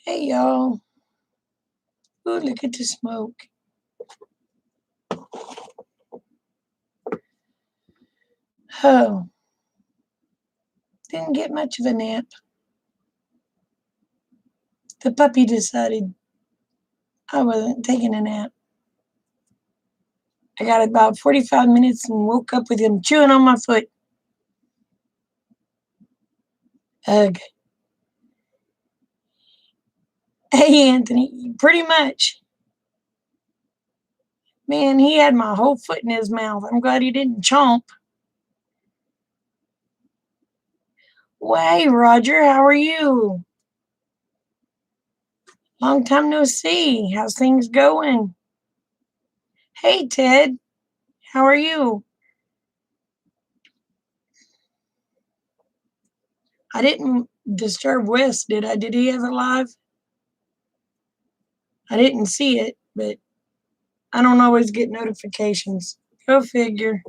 Hey y'all. Ooh, look at the smoke. Oh, didn't get much of a nap. The puppy decided I wasn't taking a nap. I got about 45 minutes and woke up with him chewing on my foot. Ugh. Hey, Anthony, pretty much. Man, he had my whole foot in his mouth. I'm glad he didn't chomp. Well, hey, Roger, how are you? Long time no see. How's things going? Hey, Ted, how are you? I didn't disturb Wes, did I? Did he have it live? I didn't see it, but I don't always get notifications. Go figure.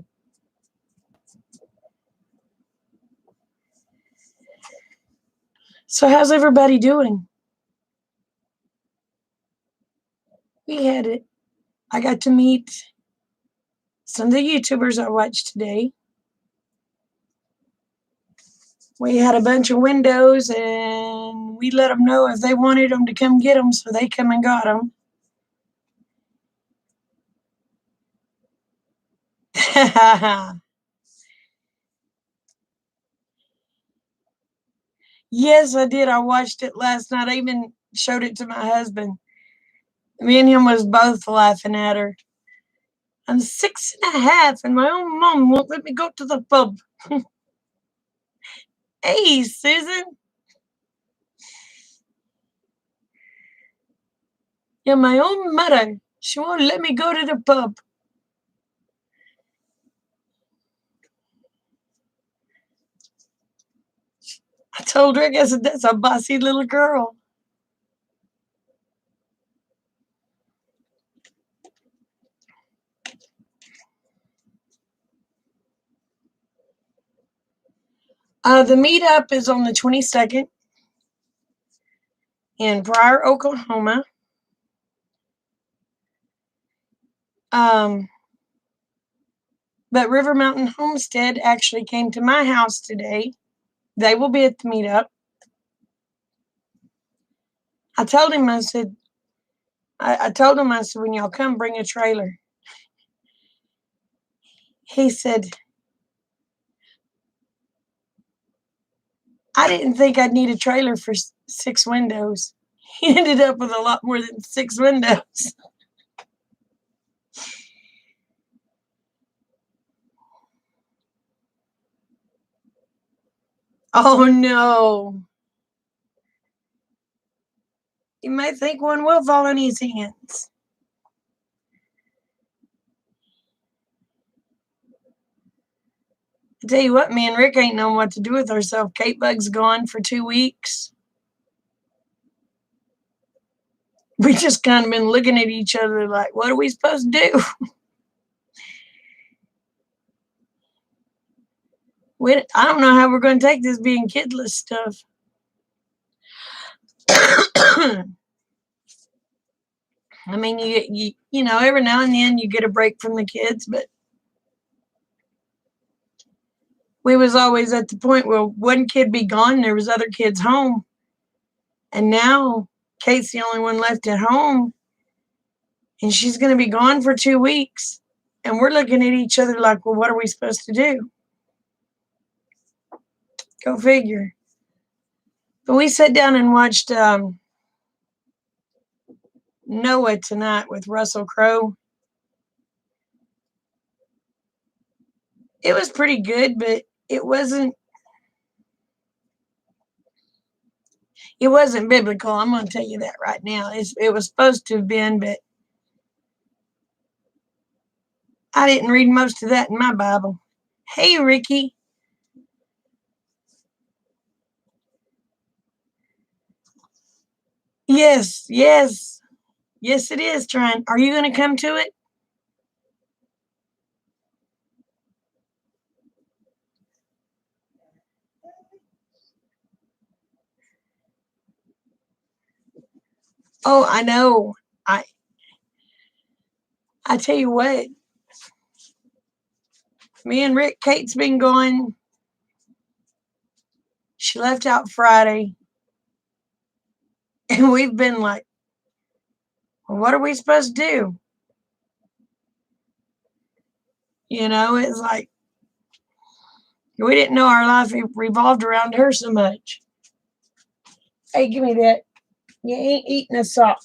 So, how's everybody doing? We had it. I got to meet some of the YouTubers I watched today. We had a bunch of windows and we let them know if they wanted them to come get them, so they come and got them. Yes, I did. I watched it last night. I even showed it to my husband. Me and him was both laughing at her. I'm 6.5 and my own mom won't let me go to the pub. Hey, Susan. Yeah, my own mother. She won't let me go to the pub. I told her, I guess that's a bossy little girl. The meetup is on the 22nd in Pryor, Oklahoma. But River Mountain Homestead actually came to my house today. They will be at the meetup. I told him, I said, when y'all come, bring a trailer. He said, I didn't think I'd need a trailer for 6 windows. He ended up with a lot more than 6 windows. Oh no. You might think one will fall in his hands. I tell you what, me and Rick ain't knowing what to do with ourselves. Kate Bug's gone for 2 weeks. We just kind of been looking at each other like, what are we supposed to do? I don't know how we're going to take this being kidless stuff. I mean, you know, every now and then you get a break from the kids, but we was always at the point where one kid be gone, there was other kids home, and now Kate's the only one left at home, and she's going to be gone for 2 weeks, and we're looking at each other like, well, what are we supposed to do? Go figure. But we sat down and watched Noah tonight with Russell Crowe. It was pretty good, but it wasn't biblical. I'm going to tell you that right now. It was supposed to have been, but I didn't read most of that in my Bible. Hey, Ricky. Yes, yes. Yes, it is, Trent. Are you going to come to it? Oh, I know. I tell you what, me and Rick, Kate's been going. She left out Friday, and we've been like, well, what are we supposed to do? You know, it's like we didn't know our life revolved around her so much. Hey, give me that. You ain't eating a sock.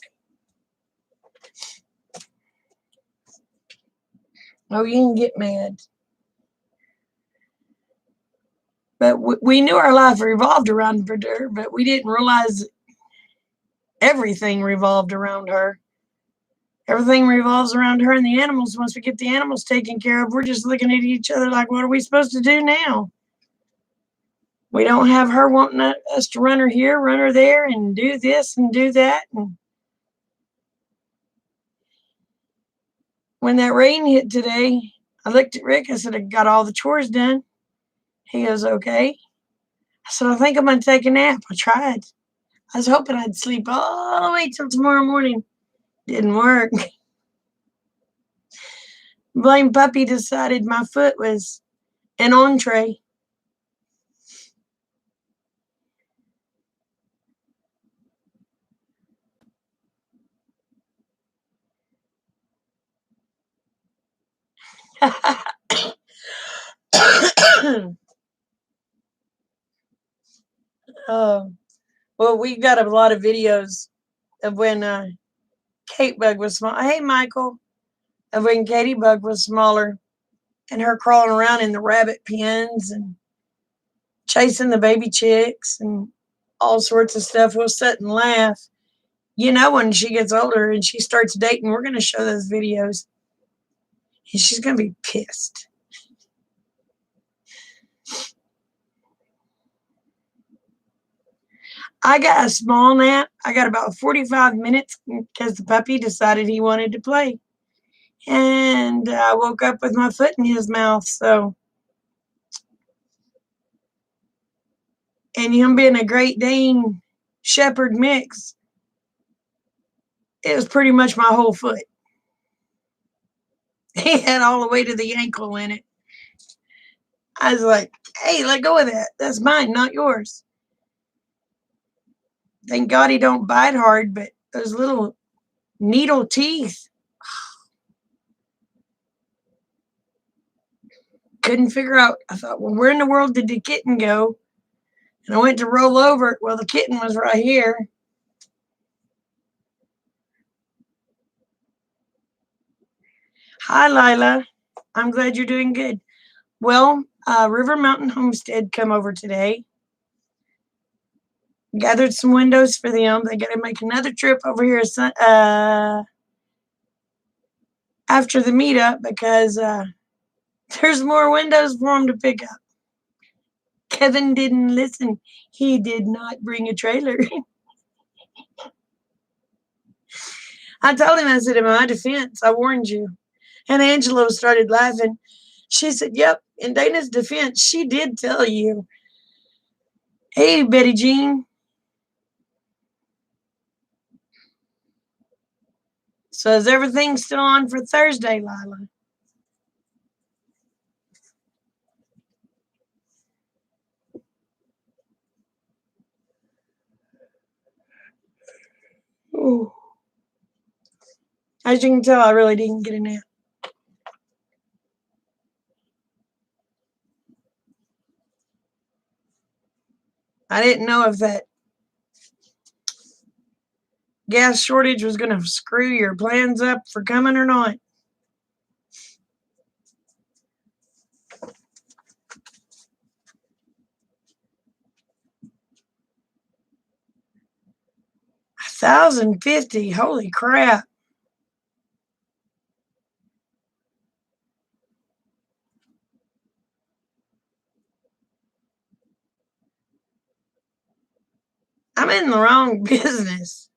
Oh, you can get mad. But we knew our life revolved around her, but we didn't realize everything revolved around her. Everything revolves around her and the animals. Once we get the animals taken care of, we're just looking at each other like, what are we supposed to do now? We don't have her wanting us to run her here, run her there, and do this and do that. And when that rain hit today, I looked at Rick. I said, I got all the chores done. He goes, okay. I said, I think I'm going to take a nap. I tried. I was hoping I'd sleep all the way till tomorrow morning. Didn't work. Blame Puppy decided my foot was an entree. Well, we got a lot of videos of when Kate Bug was small. Hey, Michael. Of when Katie Bug was smaller and her crawling around in the rabbit pens and chasing the baby chicks and all sorts of stuff. We'll sit and laugh. You know, when she gets older and she starts dating, we're going to show those videos. And she's going to be pissed. I got a small nap. I got about 45 minutes because the puppy decided he wanted to play. And I woke up with my foot in his mouth. So, and him being a Great Dane Shepherd mix, it was pretty much my whole foot. He had all the way to the ankle in it. I was like, hey, let go of that. That's mine, not yours. Thank God he don't bite hard, but those little needle teeth. Couldn't figure out. I thought, well, where in the world did the kitten go? And I went to roll over it. Well, the kitten was right here. Hi, Lila. I'm glad you're doing good. Well, River Mountain Homestead come over today. Gathered some windows for them. They got to make another trip over here after the meetup because there's more windows for them to pick up. Kevin didn't listen. He did not bring a trailer. I told him, I said, in my defense, I warned you. And Angelo started laughing. She said, yep, in Dana's defense, she did tell you. Hey, Betty Jean. So is everything still on for Thursday, Lila? Ooh. As you can tell, I really didn't get a nap. I didn't know if that gas shortage was going to screw your plans up for coming or not. $1,050, holy crap. I'm in the wrong business.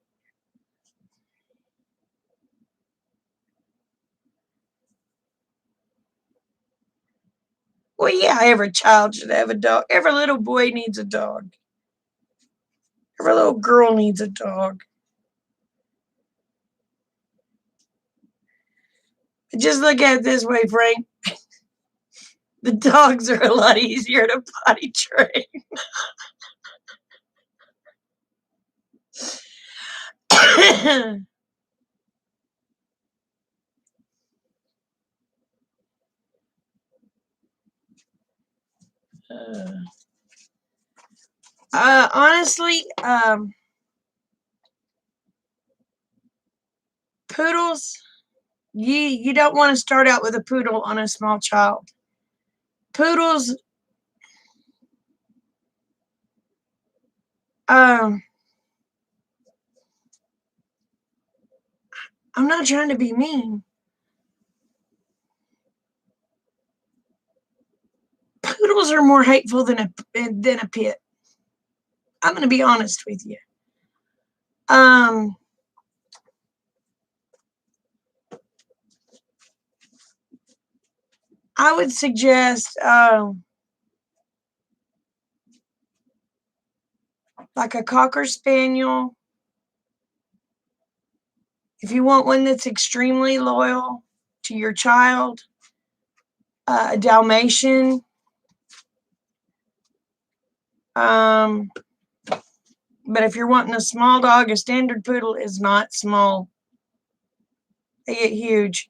Well, yeah, every child should have a dog. Every little boy needs a dog. Every little girl needs a dog. Just look at it this way, Frank. The dogs are a lot easier to potty train. Honestly, poodles, you don't want to start out with a poodle on a small child. Poodles, I'm not trying to be mean. Poodles are more hateful than a pit. I'm going to be honest with you. I would suggest like a Cocker Spaniel. If you want one that's extremely loyal to your child, a Dalmatian. But if you're wanting a small dog, a standard poodle is not small. They get huge.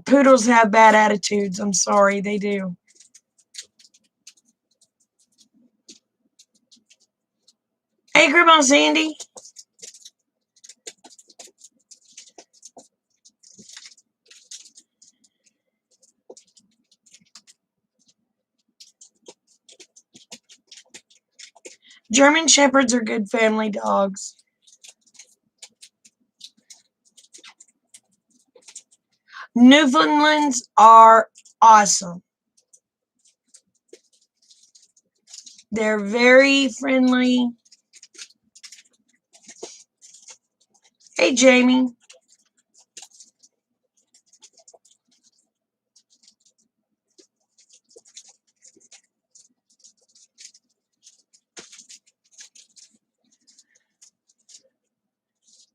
Poodles have bad attitudes. I'm sorry, they do. Hey, Grandma Sandy. German Shepherds are good family dogs. Newfoundlands are awesome. They're very friendly. Hey, Jamie.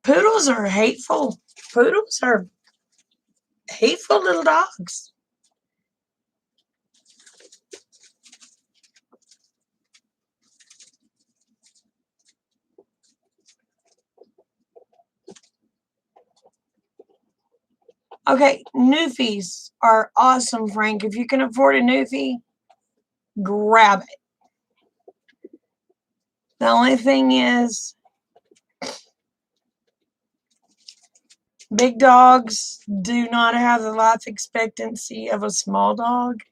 Poodles are hateful. Poodles are hateful little dogs. Okay, Newfies are awesome, Frank. If you can afford a Newfie, grab it. The only thing is, big dogs do not have the life expectancy of a small dog.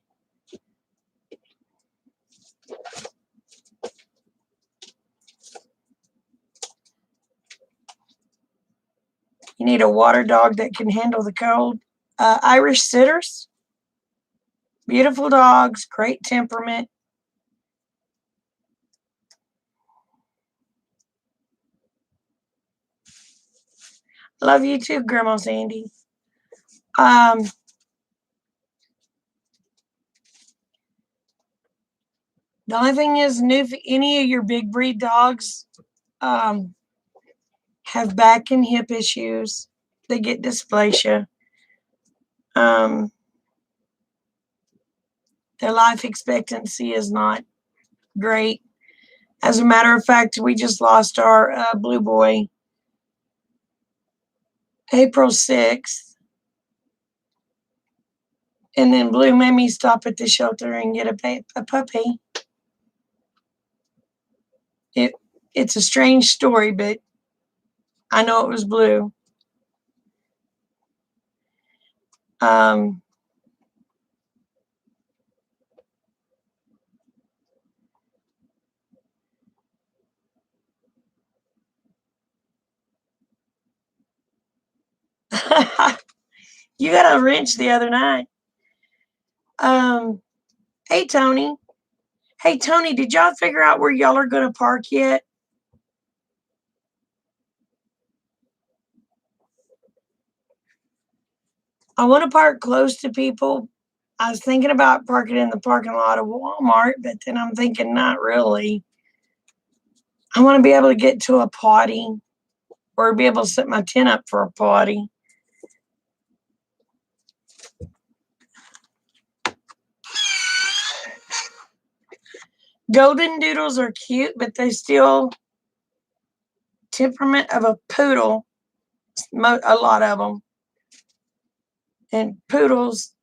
You need a water dog that can handle the cold. Irish Sitters, beautiful dogs, great temperament. Love you too, Grandma Sandy. The only thing is, if any of your big breed dogs have back and hip issues, they get dysplasia. Their life expectancy is not great. As a matter of fact, we just lost our blue boy April 6th. And then Blue made me stop at the shelter and get a puppy. It's a strange story, but I know it was Blue. You got a wrench the other night. Hey, Tony. Hey, Tony, did y'all figure out where y'all are going to park yet? I want to park close to people. I was thinking about parking in the parking lot of Walmart, but then I'm thinking not really. I want to be able to get to a potty or be able to set my tent up for a potty. Golden doodles are cute, but they still temperament of a poodle, a lot of them. And poodles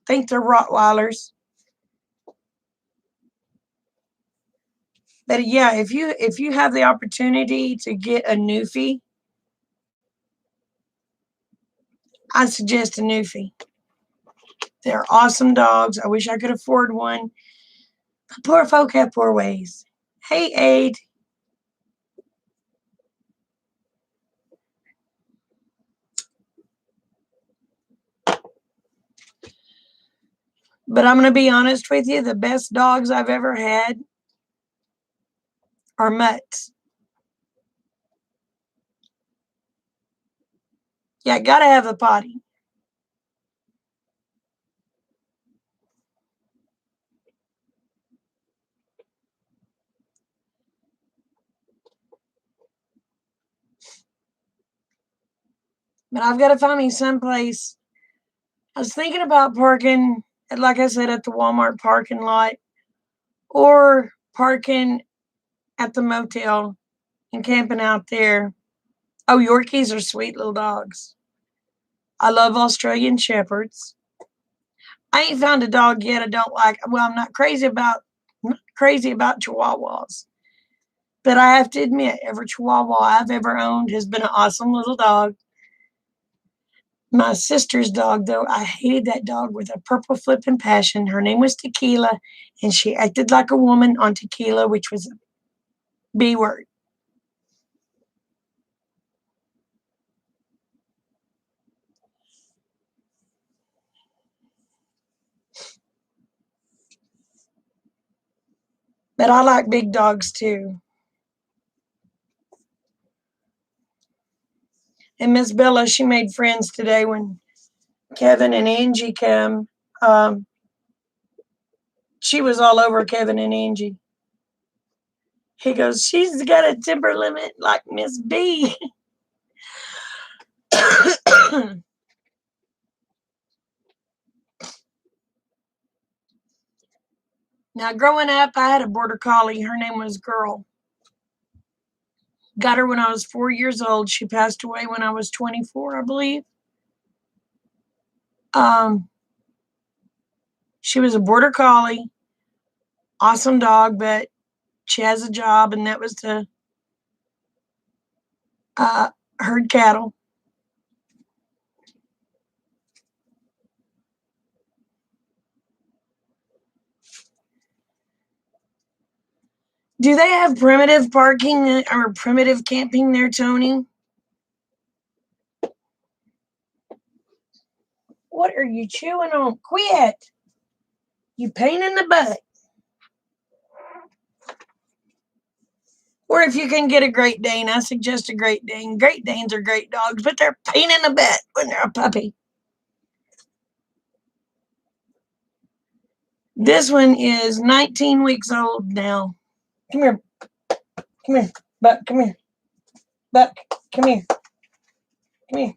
think they're Rottweilers. But yeah, if you have the opportunity to get a Newfie, I suggest a Newfie. They're awesome dogs. I wish I could afford one. But poor folk have poor ways. Hey, Aid. But I'm going to be honest with you. The best dogs I've ever had are mutts. Yeah, gotta have the potty. But I've got to find me someplace. I was thinking about parking, like I said, at the Walmart parking lot or parking at the motel and camping out there. Oh, Yorkies are sweet little dogs. I love Australian Shepherds. I ain't found a dog yet I don't like. Well, I'm not crazy about Chihuahuas. But I have to admit, every Chihuahua I've ever owned has been an awesome little dog. My sister's dog, though, I hated that dog with a purple flipping passion. Her name was Tequila, and she acted like a woman on Tequila, which was a B word. But I like big dogs, too. And Miss Bella, she made friends today when Kevin and Angie come. She was all over Kevin and Angie. He goes, she's got a temper limit like Miss B. Now, growing up, I had a border collie. Her name was Girl. Got her when I was 4 years old. She passed away when I was 24, I believe. She was a border collie. Awesome dog, but she has a job, and that was to herd cattle. Do they have primitive parking or primitive camping there, Tony? What are you chewing on? Quit! You pain in the butt. Or if you can get a Great Dane, I suggest a Great Dane. Great Danes are great dogs, but they're a pain in the butt when they're a puppy. This one is 19 weeks old now. Come here. Come here. Buck, come here. Buck, come here. Come here.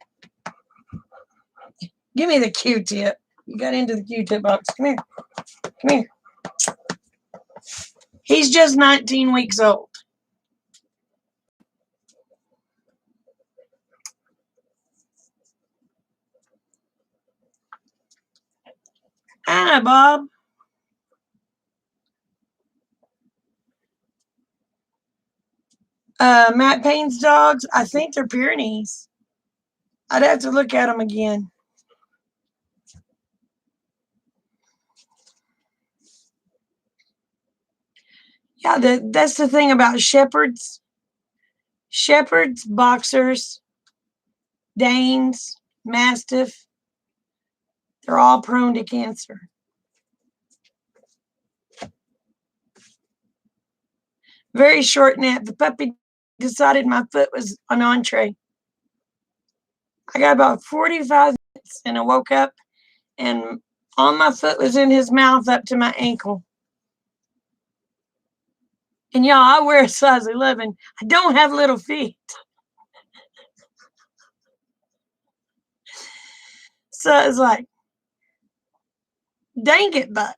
Give me the Q-tip. You got into the Q-tip box. Come here. Come here. He's just 19 weeks old. Hi, Bob. Matt Payne's dogs, I think they're Pyrenees. I'd have to look at them again. Yeah, that's the thing about shepherds. Shepherds, boxers, Danes, Mastiff, they're all prone to cancer. Very short nap. The puppy decided my foot was an entree. I got about 45 minutes and I woke up and all my foot was in his mouth up to my ankle. And y'all, I wear a size 11. I don't have little feet. So it's like, dang it, Buck.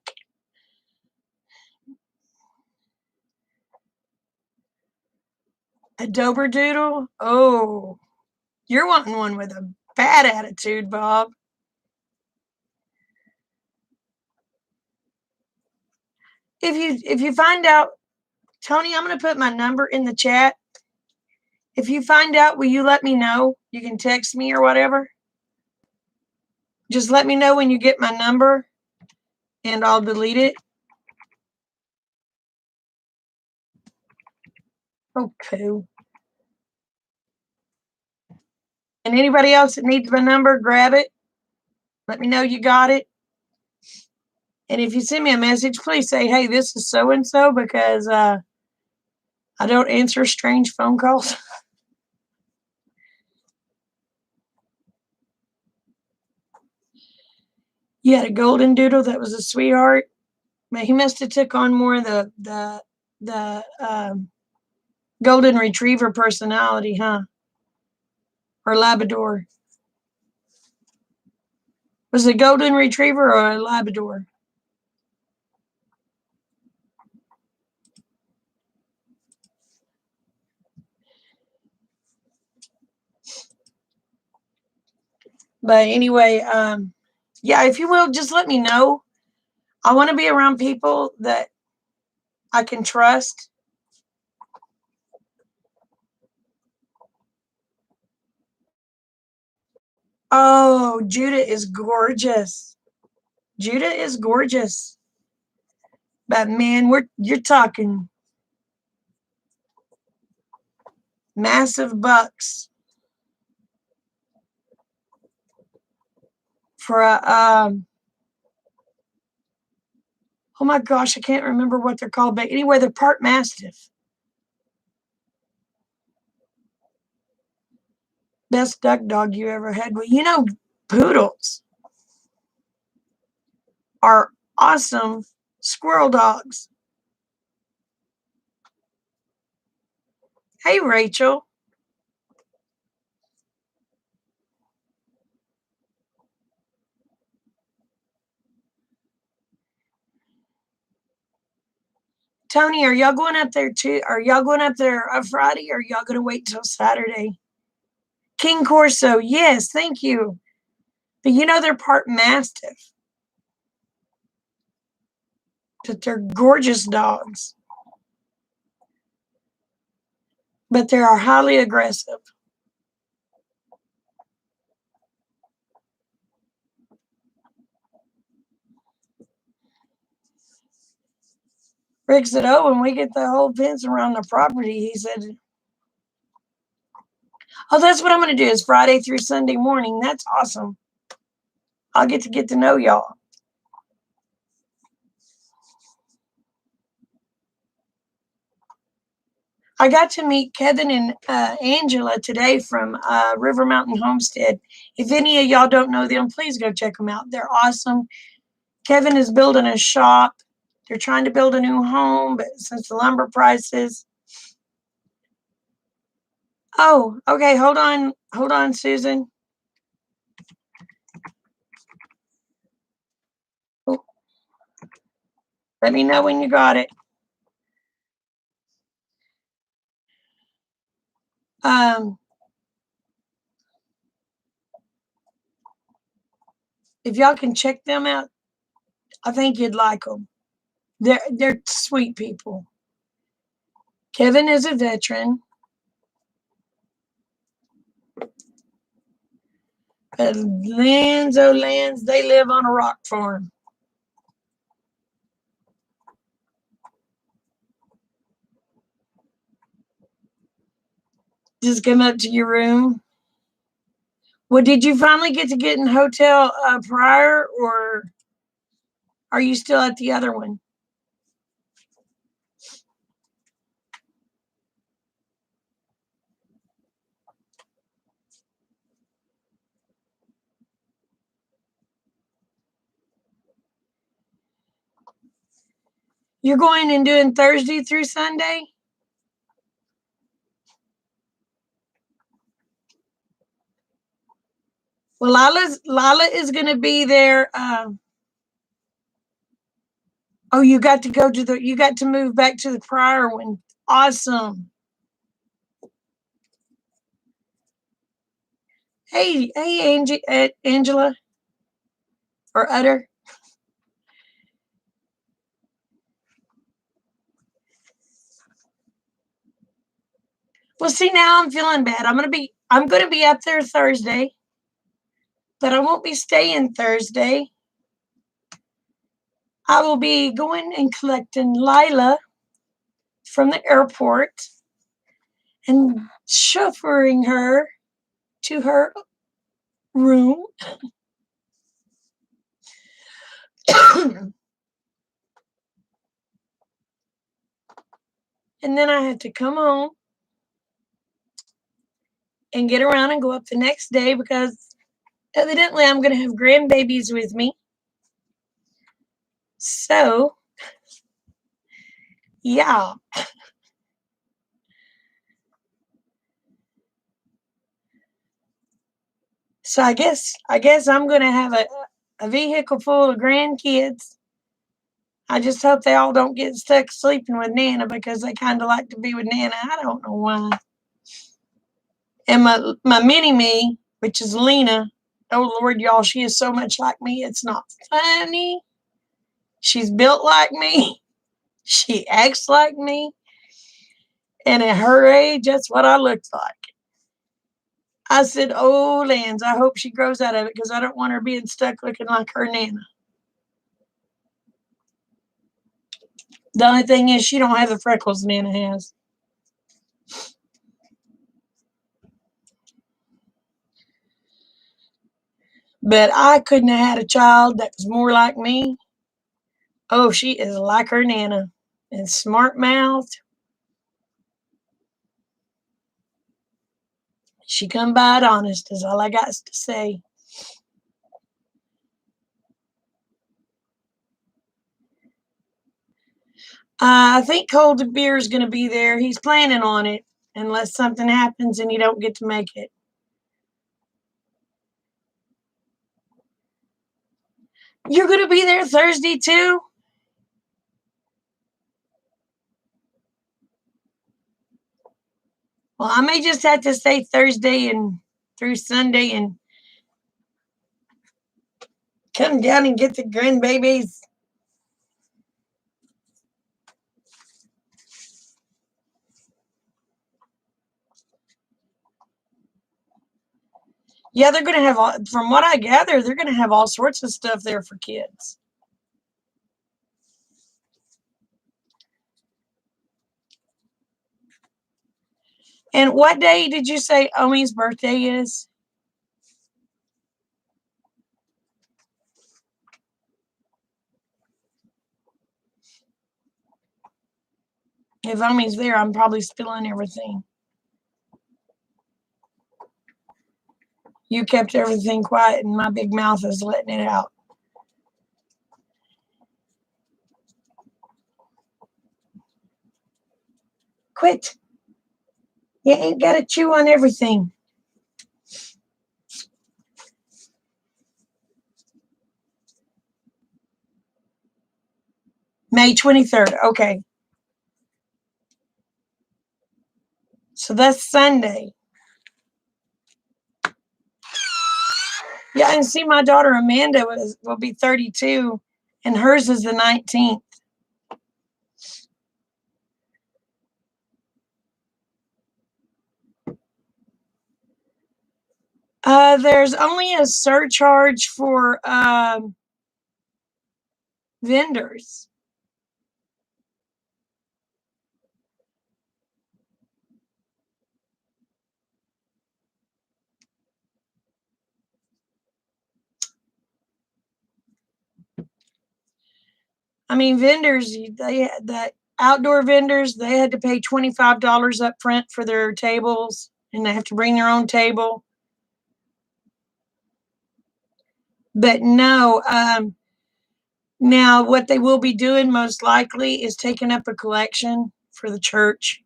A Doberdoodle? Oh, you're wanting one with a bad attitude, Bob. If you find out, Tony, I'm going to put my number in the chat. If you find out, will you let me know? You can text me or whatever. Just let me know when you get my number and I'll delete it. Oh, poo. And anybody else that needs my number, grab it. Let me know you got it. And if you send me a message, please say, hey, this is so-and-so, because I don't answer strange phone calls. You had a golden doodle that was a sweetheart. But he must have took on more of the golden retriever personality, huh? Or Labrador. Was it a golden retriever or a Labrador? But anyway, yeah, if you will, just let me know. I want to be around people that I can trust. Oh, Judah is gorgeous. Judah is gorgeous. But man, you're talking massive bucks for a oh my gosh, I can't remember what they're called, but anyway, they're part mastiff. Best duck dog you ever had. Well, you know, poodles are awesome squirrel dogs. Hey, Rachel. Tony, are y'all going up there too? Are y'all going up there on Friday, or are y'all going to wait till Saturday? King Corso, yes, thank you. But you know they're part mastiff. But they're gorgeous dogs. But they are highly aggressive. Rick said, oh, when we get the whole fence around the property, he said, oh, that's what I'm going to do is Friday through Sunday morning. That's awesome. I'll get to know y'all. I got to meet Kevin and Angela today from River Mountain Homestead. If any of y'all don't know them, please go check them out. They're awesome. Kevin is building a shop. They're trying to build a new home, but since the lumber prices. Oh, okay. Hold on, Susan. Oh, let me know when you got it. If y'all can check them out, I think you'd like them. They're sweet people. Kevin is a veteran. But lands, oh lands, they live on a rock farm. Just come up to your room. Well, did you finally get in Hotel Prior, or are you still at the other one? You're going and doing Thursday through Sunday? Well, Lila is going to be there. Oh, you got to move back to the prior one. Awesome. Hey, Angie, Angela, or Utter. Well, see, now I'm feeling bad. I'm gonna be up there Thursday, but I won't be staying Thursday. I will be going and collecting Lila from the airport and chauffeuring her to her room. And then I had to come home and get around and go up the next day because evidently I'm going to have grandbabies with me. So, yeah. So I guess I'm going to have a vehicle full of grandkids. I just hope they all don't get stuck sleeping with Nana because they kind of like to be with Nana. I don't know why. And my mini me, which is Lena, oh Lord, y'all, she is so much like me. It's not funny. She's built like me. She acts like me. And at her age, that's what I looked like. I said, oh, Lance, I hope she grows out of it because I don't want her being stuck looking like her Nana. The only thing is she don't have the freckles Nana has. But I couldn't have had a child that was more like me. Oh, she is like her Nana and smart-mouthed. She come by it honest is all I got to say. I think Cold Beer is going to be there. He's planning on it unless something happens and he don't get to make it. You're going to be there Thursday too? Well, I may just have to stay Thursday and through Sunday and come down and get the grandbabies. Yeah, they're going to have, from what I gather, they're going to have all sorts of stuff there for kids. And what day did you say Omi's birthday is? If Omi's there, I'm probably spilling everything. You kept everything quiet and my big mouth is letting it out. Quit. You ain't got to chew on everything. May 23rd. Okay. So that's Sunday. Yeah, and see, my daughter Amanda will be 32, and hers is the 19th. There's only a surcharge for vendors. I mean, vendors, the outdoor vendors, they had to pay $25 up front for their tables, and they have to bring their own table. But no, Now, what they will be doing most likely is taking up a collection for the church.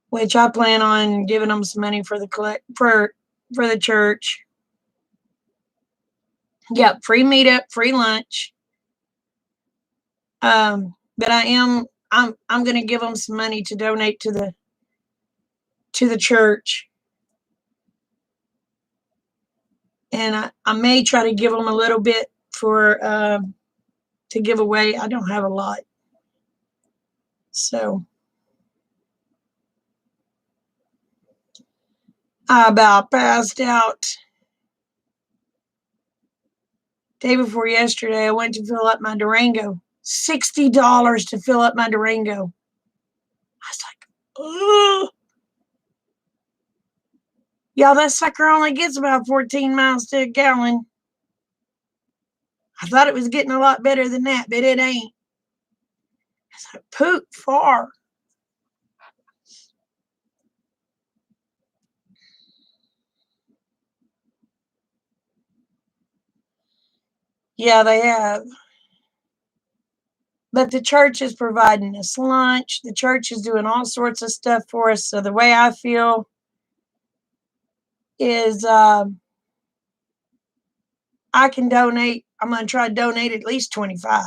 Which I plan on giving them some money for the church. Yep, free meetup, free lunch. But I'm going to give them some money to donate to the church. And I may try to give them a little bit for to give away. I don't have a lot. So I about passed out. Day before yesterday, I went to fill up my Durango. $60 to fill up my Durango. I was like, ugh. Y'all, that sucker only gets about 14 miles to a gallon. I thought it was getting a lot better than that, but it ain't. It's like poop far. Yeah, they have. But the church is providing us lunch. The church is doing all sorts of stuff for us. So the way I feel is I can donate. I'm going to try to donate at least 25.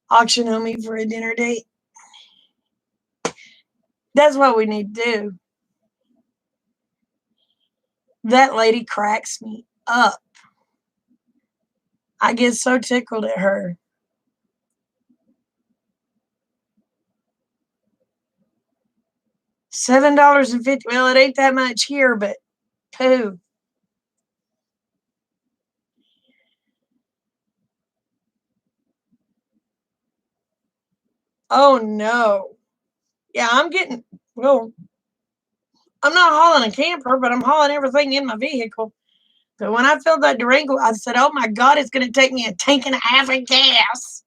Auction on me for a dinner date. That's what we need to do. That lady cracks me up. I get so tickled at her. $7.50. Well, it ain't that much here, but poo. Oh no. Yeah, well, I'm not hauling a camper, but I'm hauling everything in my vehicle. But when I filled that Durango, I said, oh my God, it's going to take me a tank and a half of gas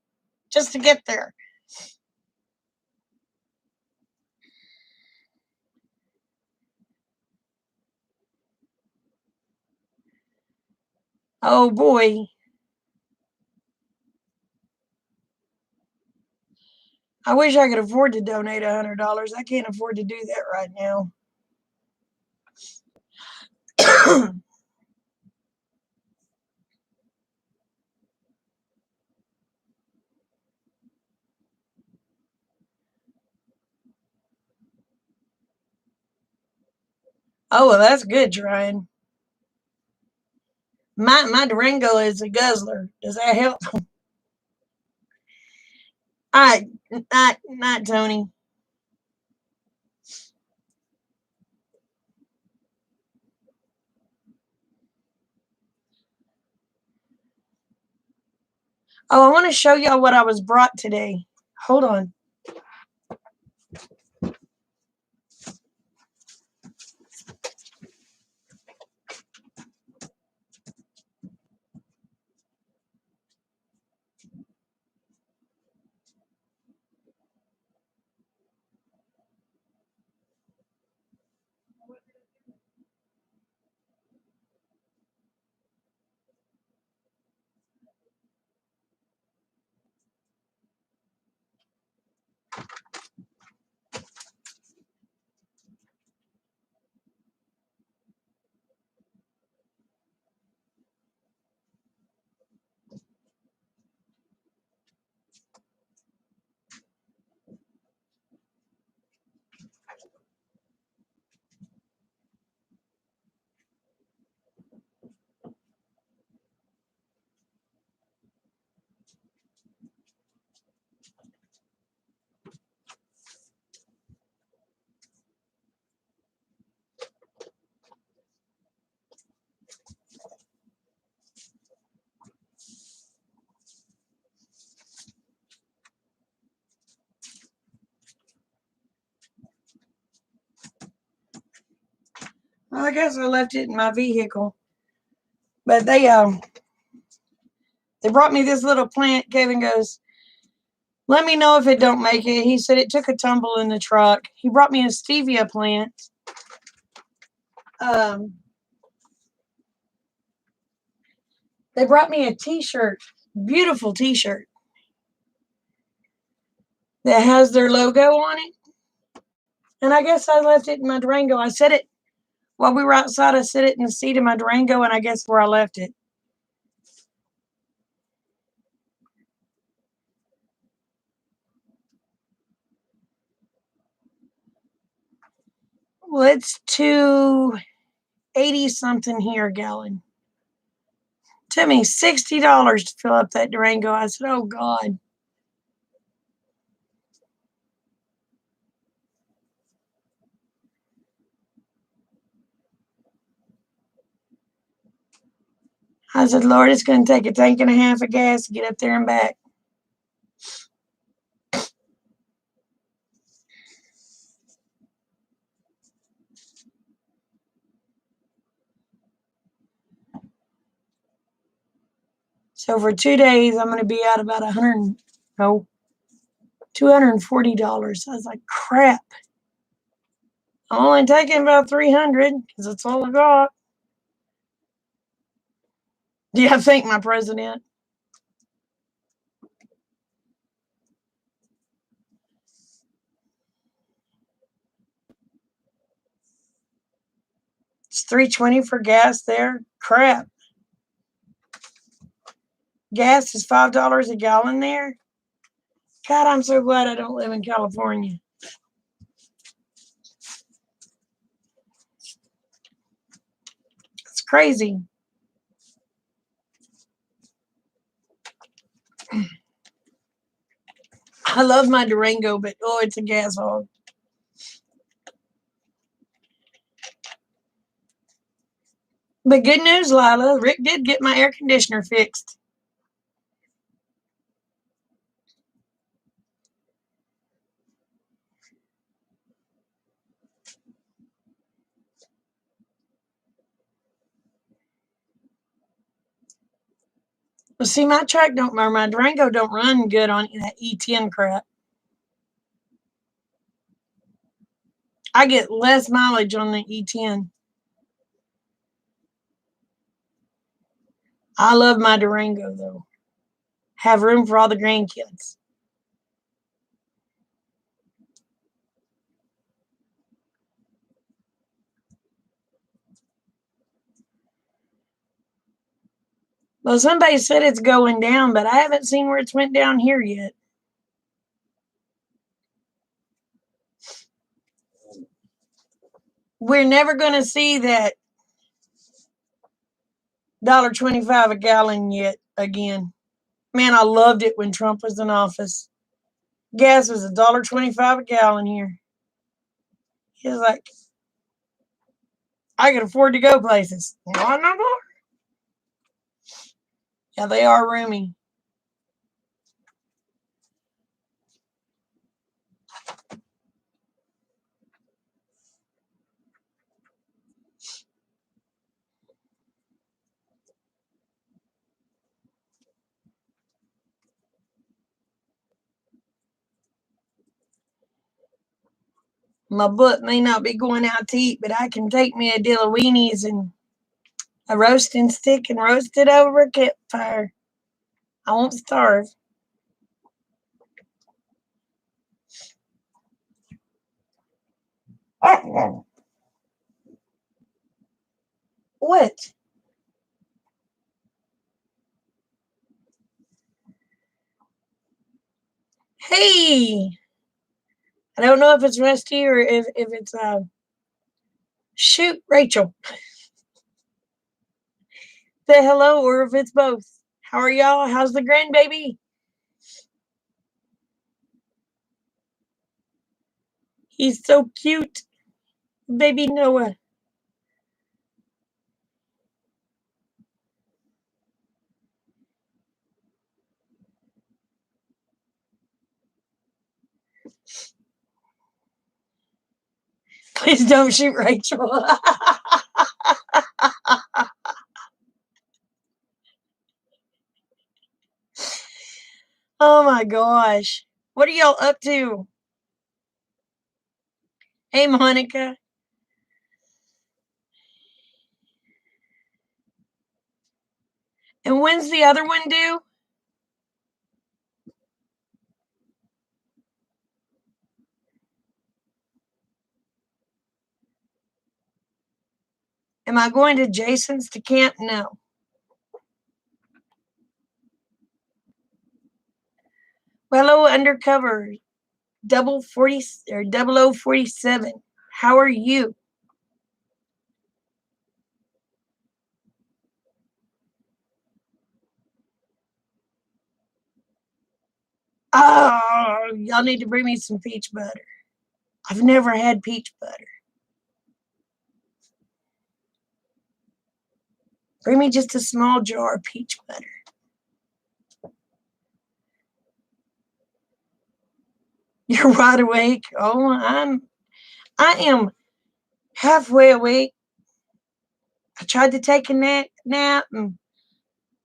just to get there. Oh boy. I wish I could afford to donate $100. I can't afford to do that right now. Oh, well, that's good, Ryan. My Durango is a guzzler. Does that help? All right, not Tony. Oh, I want to show y'all what I was brought today. Hold on. Well, I guess I left it in my vehicle. But they brought me this little plant. Kevin goes, Let me know if it don't make it. He said it took a tumble in the truck. He brought me a stevia plant. They brought me a t-shirt, beautiful t-shirt that has their logo on it. And I guess I left it in my Durango. I set it while we were outside. I set it in the seat of my Durango, and I guess where I left it. Well, it's 280 something here a gallon. Took me $60 to fill up that Durango. I said, oh God. I said, Lord, it's going to take a tank and a half of gas to get up there and back. So for 2 days, I'm going to be out about $240. I was like, crap. I'm only taking about 300 because that's all I got. Yeah, thank my president. It's $3.20 for gas there. Crap. Gas is $5 a gallon there. God, I'm so glad I don't live in California. It's crazy. I love my Durango, but oh, it's a gas hog. But good news, Lila. Rick did get my air conditioner fixed. Well, see, my truck don't, or my Durango don't run good on that E10 crap. I get less mileage on the E10. I love my Durango, though. Have room for all the grandkids. Well, somebody said it's going down, but I haven't seen where it's went down here yet. We're never going to see that $1.25 a gallon yet again. Man, I loved it when Trump was in office. Gas was $1.25 a gallon here. He was like, I can afford to go places. Not no more. Yeah, they are roomy. My butt may not be going out to eat, but I can take me a deal of weenies and a roasting stick and roast it over a campfire. I won't starve. What? Hey, I don't know if it's Rusty or if it's shoot Rachel. Say hello, or if it's both. How are y'all? How's the grandbaby? He's so cute, baby Noah. Please don't shoot Rachel. Oh my gosh. What are y'all up to? Hey, Monica. And when's the other one due? Am I going to Jason's to camp? No. Hello, undercover. Double 40 or 0047. How are you? Oh, y'all need to bring me some peach butter. I've never had peach butter. Bring me just a small jar of peach butter. You're wide awake. Oh, I am halfway awake. I tried to take a nap and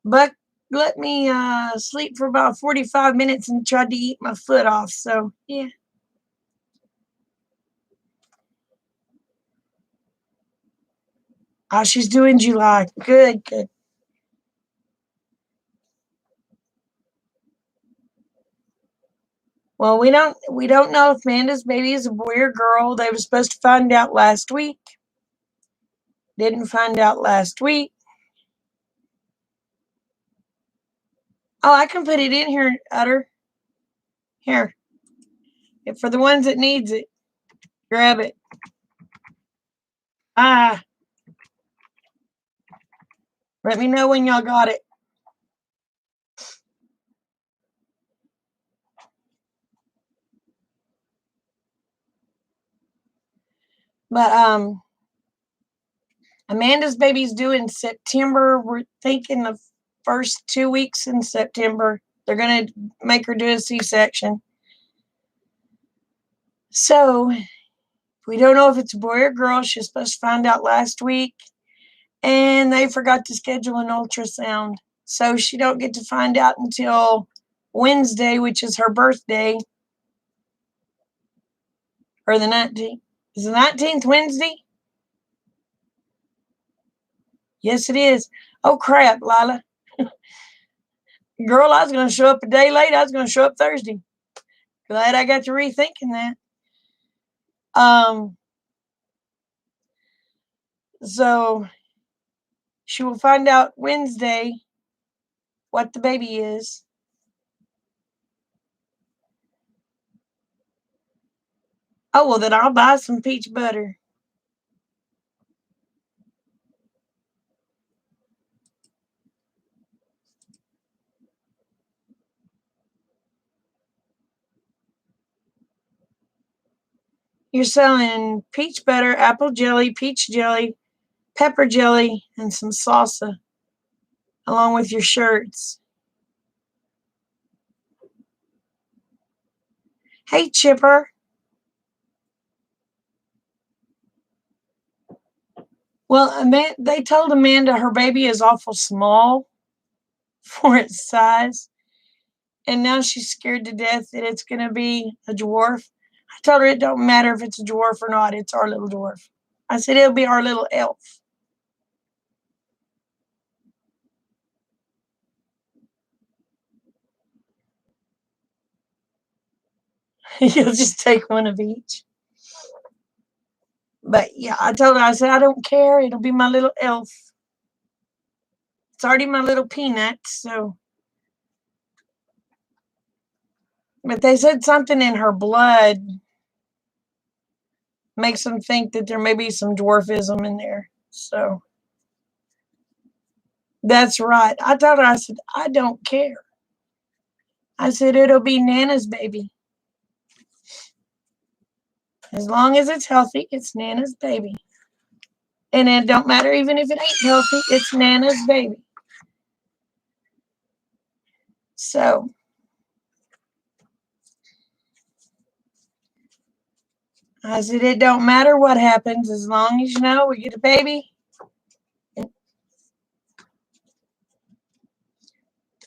Buck let me sleep for about 45 minutes and tried to eat my foot off. So, yeah. Oh, she's doing July. Good, good. Well, we don't know if Amanda's baby is a boy or girl. They were supposed to find out last week. Didn't find out last week. Oh, I can put it in here, Utter. Here. For the ones that needs it. Grab it. Ah. Let me know when y'all got it. But Amanda's baby's due in September. We're thinking the first 2 weeks in September. They're gonna make her do a C-section. So we don't know if it's a boy or girl. She's supposed to find out last week. And they forgot to schedule an ultrasound. So she don't get to find out until Wednesday, which is her birthday. Or the 19th. Is the 19th Wednesday? Yes, it is. Oh, crap, Lila. Girl, I was going to show up a day late. I was going to show up Thursday. Glad I got to rethinking that. So she will find out Wednesday what the baby is. Oh, well, then I'll buy some peach butter. You're selling peach butter, apple jelly, peach jelly, pepper jelly, and some salsa along with your shirts. Hey, Chipper. Well, they told Amanda her baby is awful small for its size, and now she's scared to death that it's going to be a dwarf. I told her it don't matter if it's a dwarf or not. It's our little dwarf. I said it'll be our little elf. You'll just take one of each. But yeah, I told her, I said, I don't care. It'll be my little elf. It's already my little peanut, so. But they said something in her blood makes them think that there may be some dwarfism in there. So that's right. I told her, I said, I don't care. I said, it'll be Nana's baby. As long as it's healthy, it's Nana's baby. And it don't matter even if it ain't healthy, it's Nana's baby. So I said, it don't matter what happens as long as you know we get a baby.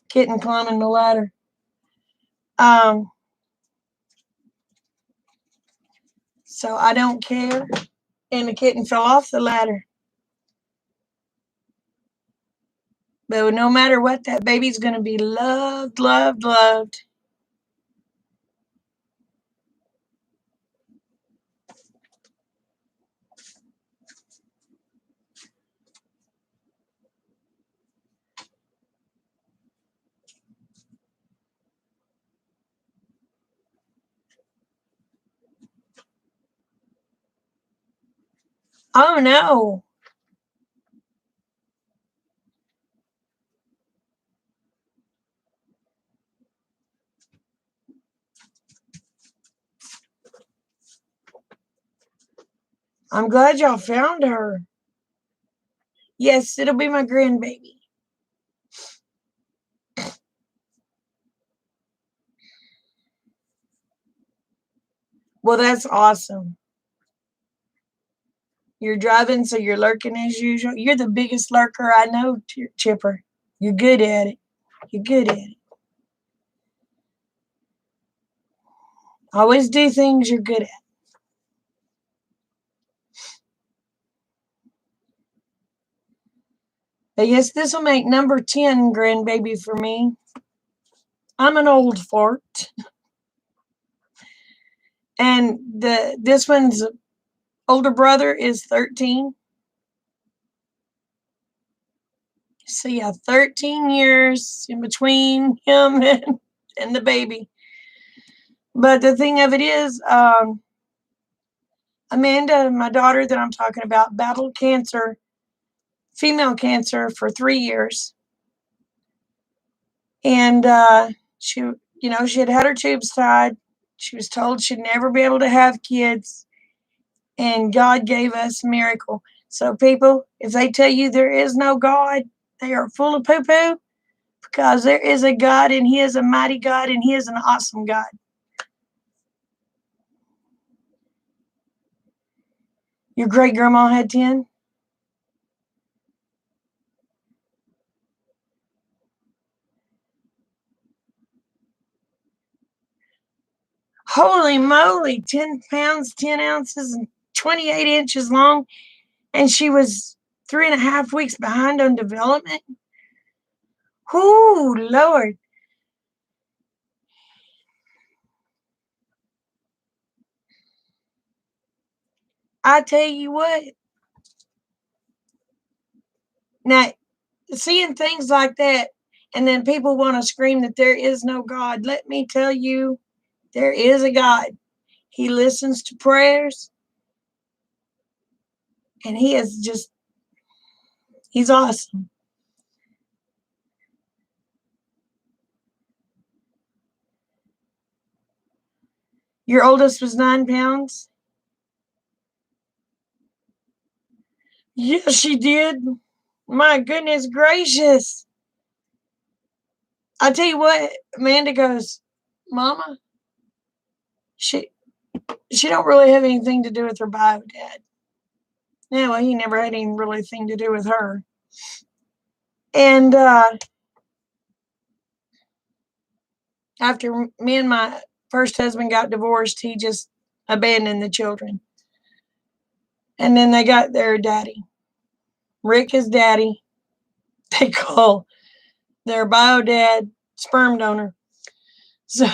Kitten climbing the ladder. So I don't care. And the kitten fell off the ladder. But no matter what, that baby's going to be loved, loved, loved. Oh, no. I'm glad y'all found her. Yes, it'll be my grandbaby. Well, that's awesome. You're driving, so you're lurking as usual. You're the biggest lurker I know, Chipper. You're good at it. You're good at it. Always do things you're good at. But yes, this will make number 10 grandbaby for me. I'm an old fart. And this one's older brother is 13. So yeah, 13 years in between him and the baby. But the thing of it is, Amanda, my daughter that I'm talking about, battled cancer, female cancer, for 3 years. And she had had her tubes tied. She was told she'd never be able to have kids. And God gave us a miracle. So people, if they tell you there is no God, they are full of poo-poo, because there is a God, and He is a mighty God, and He is an awesome God. Your great grandma had 10? Holy moly, 10 pounds, 10 ounces, and 28 inches long. And she was 3.5 weeks behind on development. Whoo, Lord. I tell you what. Now, seeing things like that, and then people want to scream that there is no God, let me tell you, there is a God. He listens to prayers, and He's awesome. Your oldest was 9 pounds? Yes, she did. My goodness gracious. I tell you what, Amanda goes, Mama, she don't really have anything to do with her bio dad. Yeah, well, he never had any really thing to do with her. And after me and my first husband got divorced, he just abandoned the children. And then they got their daddy. Rick is daddy. They call their bio dad sperm donor. So,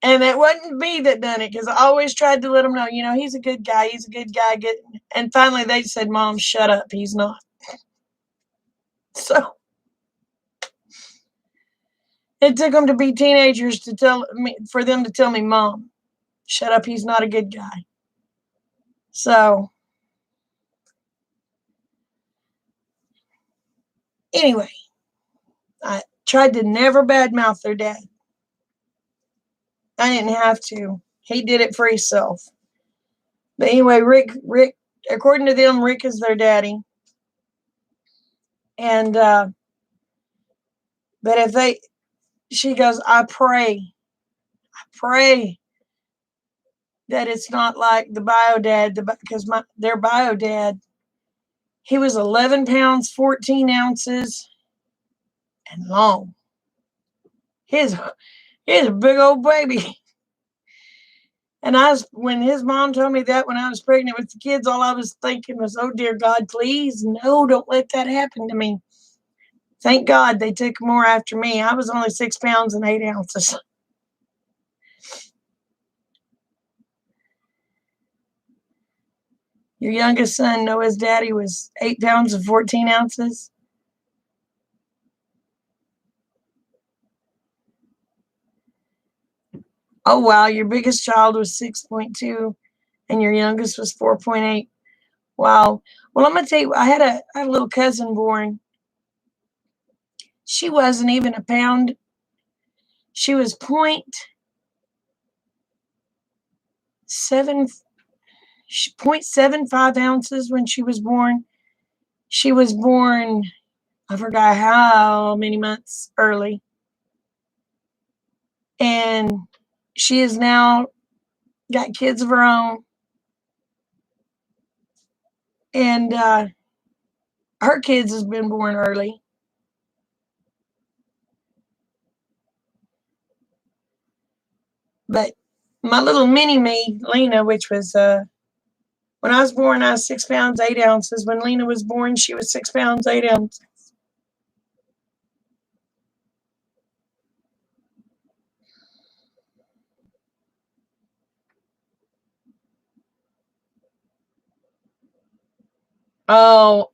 and it wasn't me that done it, because I always tried to let them know, he's a good guy. He's a good guy. And finally they said, Mom, shut up. He's not. So it took them to be teenagers for them to tell me, Mom, shut up. He's not a good guy. So anyway, I tried to never badmouth their dad. I didn't have to. He did it for himself. But anyway, Rick, according to them, Rick is their daddy. And but she goes, I pray that it's not like the bio dad, because their bio dad, he was 11 pounds, 14 ounces, and long. He's a big old baby. And when his mom told me that when I was pregnant with the kids, all I was thinking was, oh, dear God, please, no, don't let that happen to me. Thank God they took more after me. I was only 6 pounds and 8 ounces. Your youngest son, Noah's daddy, was 8 pounds and 14 ounces. Oh, wow. Your biggest child was 6.2 and your youngest was 4.8. Wow. Well, I'm going to tell you, I had a little cousin born. She wasn't even a pound. She was 0.75 ounces when she was born. She was born, I forgot how many months early. And she has now got kids of her own. And her kids has been born early. But my little mini me, Lena, which was when I was born, I was 6 pounds 8 ounces. When Lena was born, she was 6 pounds 8 ounces. Oh,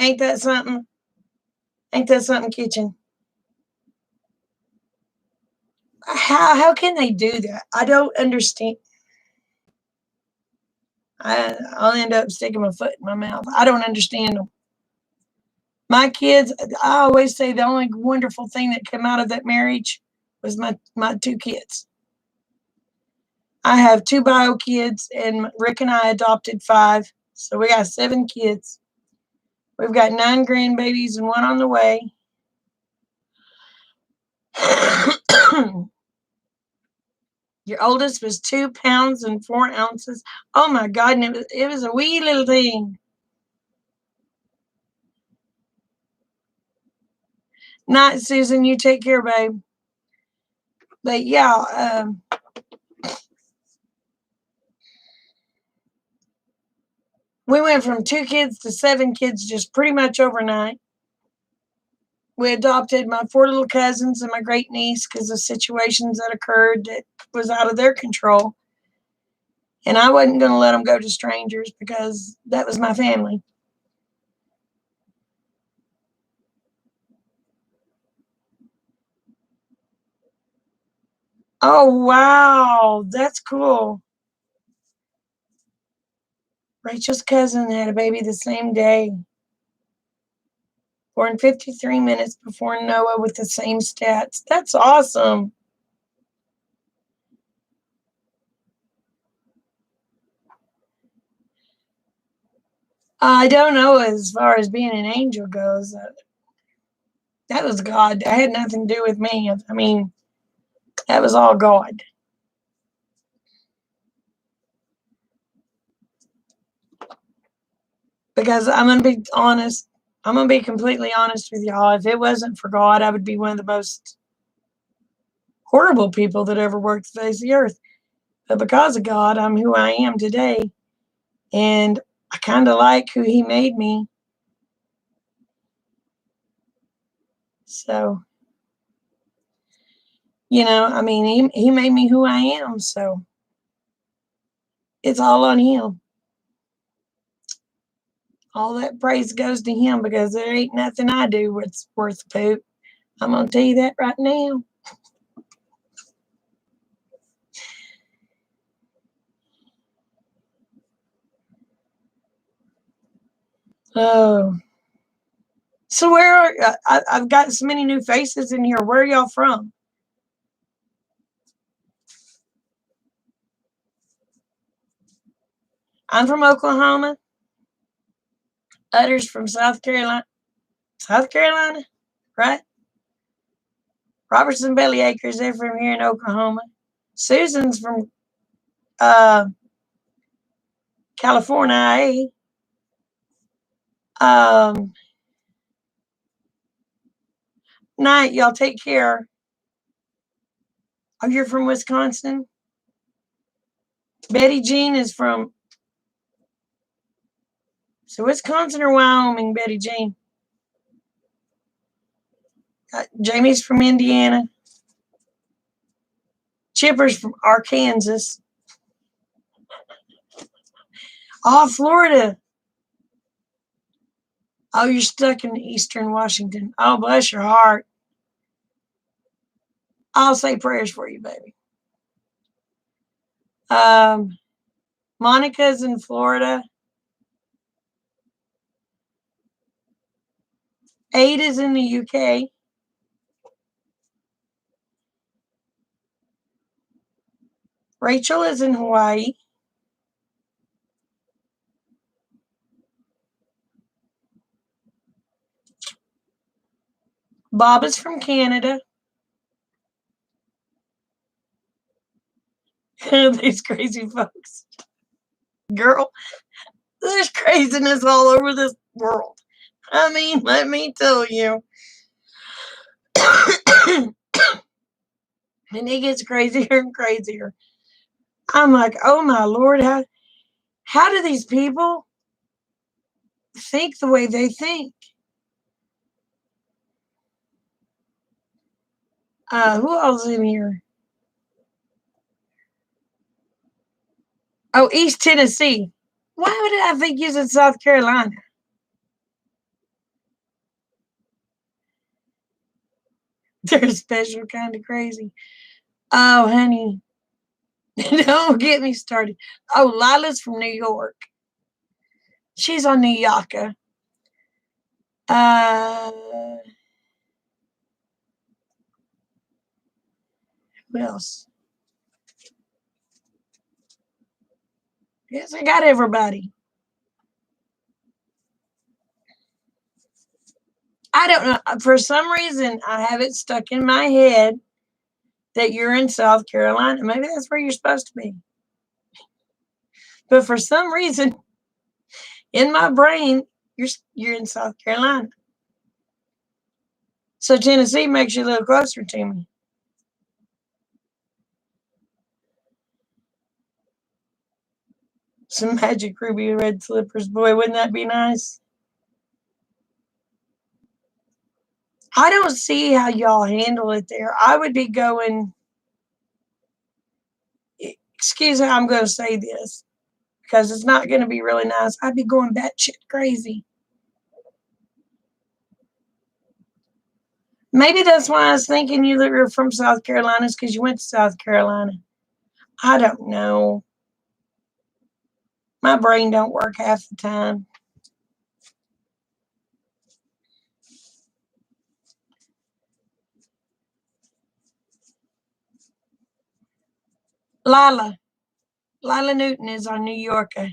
ain't that something? Ain't that something, kitchen? How can they do that? I don't understand. I'll end up sticking my foot in my mouth. I don't understand them. My kids, I always say the only wonderful thing that came out of that marriage was my 2 kids. I have 2 bio kids, and Rick and I adopted 5. So we got 7 kids. We've got 9 grandbabies and 1 on the way. Your oldest was 2 pounds and 4 ounces. Oh my God, and it was a wee little thing. Night, Susan. You take care, babe. But yeah, we went from 2 kids to 7 kids just pretty much overnight. We adopted my 4 little cousins and my great niece because of situations that occurred that was out of their control. And I wasn't going to let them go to strangers because that was my family. Oh, wow. That's cool. Rachel's cousin had a baby the same day, born 53 minutes before Noah with the same stats. That's awesome. I don't know as far as being an angel goes. That was God. That had nothing to do with me. I mean, that was all God. Because I'm going to be honest. I'm going to be completely honest with y'all. If it wasn't for God, I would be one of the most horrible people that ever worked the face of the earth. But because of God, I'm who I am today. And I kind of like who He made me. So, I mean, he made me who I am. So it's all on Him. All that praise goes to Him because there ain't nothing I do that's worth a poop. I'm going to tell you that right now. Oh. So where are I've got so many new faces in here. Where are y'all from? I'm from Oklahoma. Utter's from South Carolina. South Carolina, right? Robertson Bellyacres, they're from here in Oklahoma. Susan's from uh, California. Night, y'all take care. Oh, you're from Wisconsin? Betty Jean is from, so Wisconsin or Wyoming, Betty Jean? Jamie's from Indiana. Chipper's from Arkansas. Oh, Florida. Oh, you're stuck in eastern Washington. Oh, bless your heart. I'll say prayers for you, baby. Monica's in Florida. Ada's in the UK. Rachel is in Hawaii. Bob is from Canada. These crazy folks. Girl, there's craziness all over this world. I mean, let me tell you. And it gets crazier and crazier. I'm like, oh my Lord, how do these people think the way they think? Who else in here? Oh, East Tennessee. Why would I think you said South Carolina? They're a special kind of crazy. Oh, honey. Don't get me started. Oh, Lila's from New York. She's on New Yorker. Who else? Yes, I got everybody. I don't know. For some reason, I have it stuck in my head that you're in South Carolina. Maybe that's where you're supposed to be. But for some reason, in my brain, you're in South Carolina. So Tennessee makes you a little closer to me. Some magic ruby red slippers. Boy, wouldn't that be nice? I don't see how y'all handle it there. I would be going, excuse me, I'm going to say this because it's not going to be really nice. I'd be going batshit crazy. Maybe that's why I was thinking you that were from South Carolina is because you went to South Carolina. I don't know. My brain don't work half the time. Lila Newton is our New Yorker.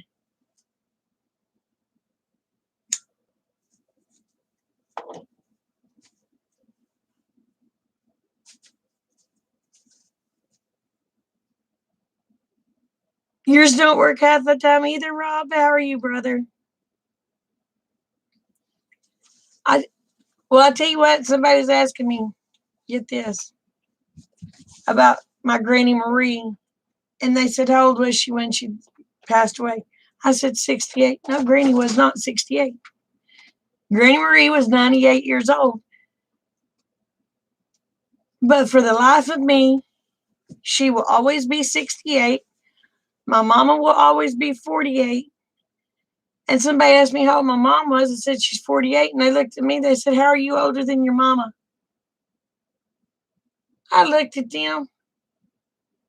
Yours don't work half the time either, Rob. How are you, brother? Well, I tell you what, somebody was asking me, get this, about my Granny Marie. And they said, how old was she when she passed away? I said, 68. No, Granny was not 68. Granny Marie was 98 years old. But for the life of me, she will always be 68. My mama will always be 48. And somebody asked me how old my mom was. I said, she's 48. And they looked at me. They said, how are you older than your mama? I looked at them.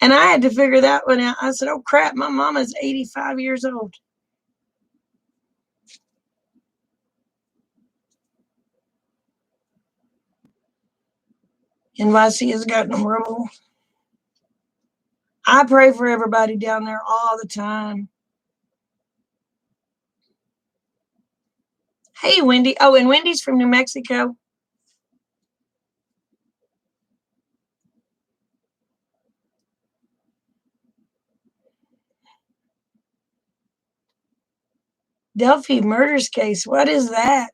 And I had to figure that one out. I said, oh, crap, my mama's 85 years old. NYC has gotten them rule. I pray for everybody down there all the time. Hey, Wendy. Oh, and Wendy's from New Mexico. Delphi murders case. What is that?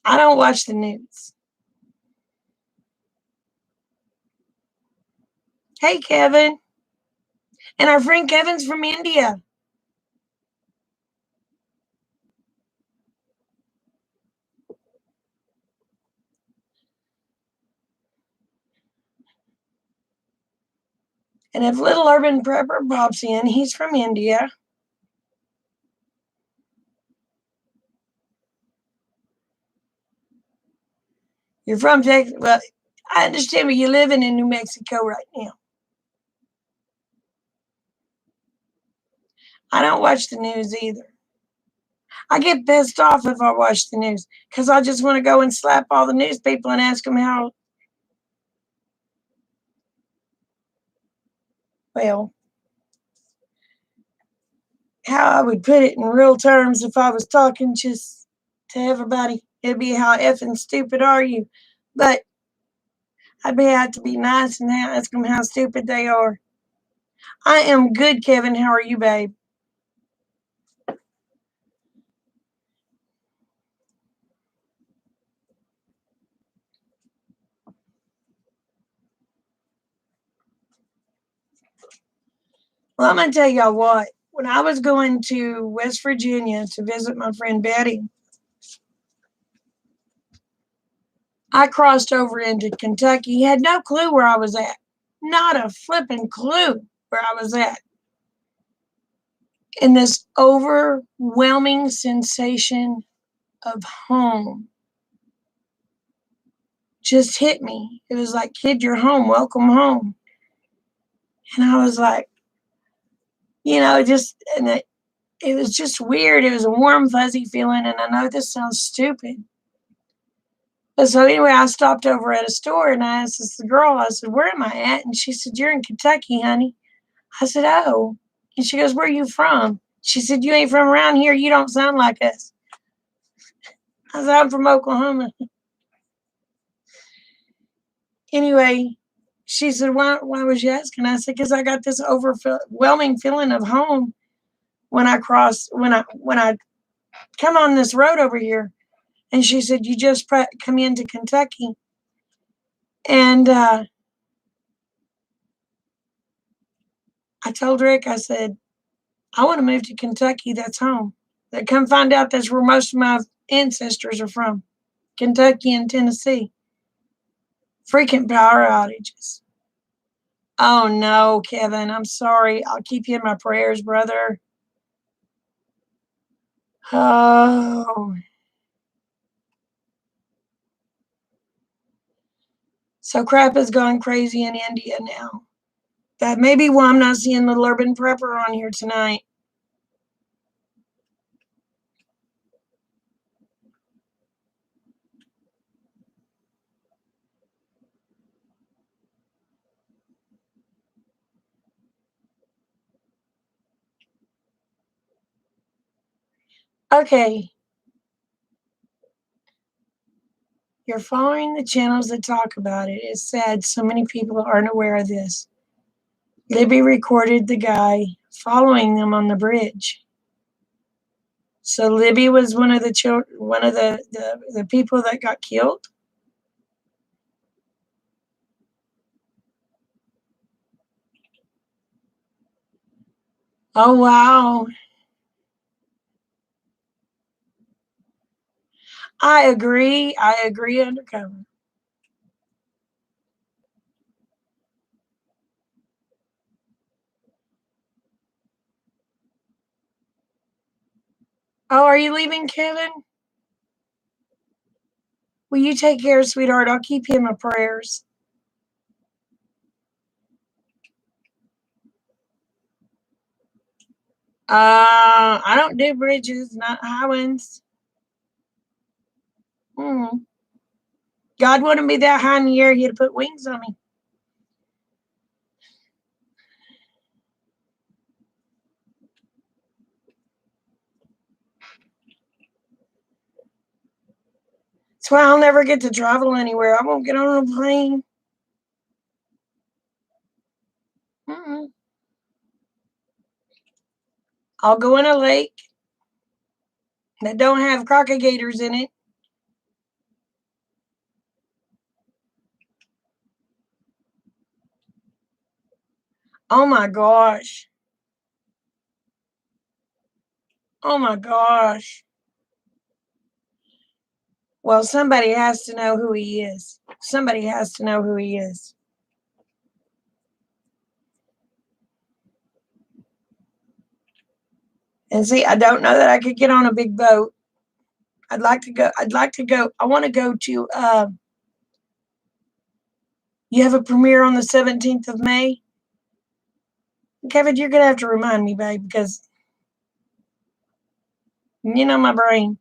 I don't watch the news. Hey, Kevin. And our friend Kevin's from India. And if Little Urban Prepper pops in, he's from India. You're from Texas. Well, I understand, but you're living in New Mexico right now. I don't watch the news either. I get pissed off if I watch the news because I just want to go and slap all the news people and ask them how, well, how I would put it in real terms if I was talking just to everybody. It'd be how effing stupid are you? But I'd have to be nice and ask them how stupid they are. I am good, Kevin. How are you, babe? Well, I'm going to tell y'all what. When I was going to West Virginia to visit my friend Betty, I crossed over into Kentucky. Had no clue where I was at. Not a flipping clue where I was at. And this overwhelming sensation of home just hit me. It was like, kid, you're home. Welcome home. And I was like, it was just weird. It was a warm, fuzzy feeling. And I know this sounds stupid. But so anyway, I stopped over at a store and I asked this girl, I said, where am I at? And she said, you're in Kentucky, honey. I said, oh. And she goes, where are you from? She said, you ain't from around here. You don't sound like us. I said, I'm from Oklahoma. Anyway, she said, why was you asking? I said, because I got this overwhelming feeling of home when I come on this road over here. And she said, you just come into Kentucky. And I told Rick, I said, I want to move to Kentucky. That's home. They come find out that's where most of my ancestors are from, Kentucky and Tennessee. Freaking power outages. Oh no, Kevin, I'm sorry. I'll keep you in my prayers, brother. Oh. So crap has gone crazy in India now. That may be why I'm not seeing Little Urban Prepper on here tonight. Okay. You're following the channels that talk about it. It's sad so many people aren't aware of this. Libby recorded the guy following them on the bridge. So Libby was one of the children, one of the people that got killed. Oh wow. I agree. Undercover. Oh, are you leaving, Kevin? Will you take care, sweetheart? I'll keep you in my prayers. I don't do bridges, not high winds. God wouldn't be that high in the air, he'd put wings on me. That's why I'll never get to travel anywhere. I won't get on a plane. I'll go in a lake that don't have crocodilators in it. Oh my gosh. Oh my gosh. Well, somebody has to know who he is. Somebody has to know who he is. And see, I don't know that I could get on a big boat. I'd like to go. I want to go to, you have a premiere on the 17th of May? Kevin, you're going to have to remind me, babe, because you know my brain.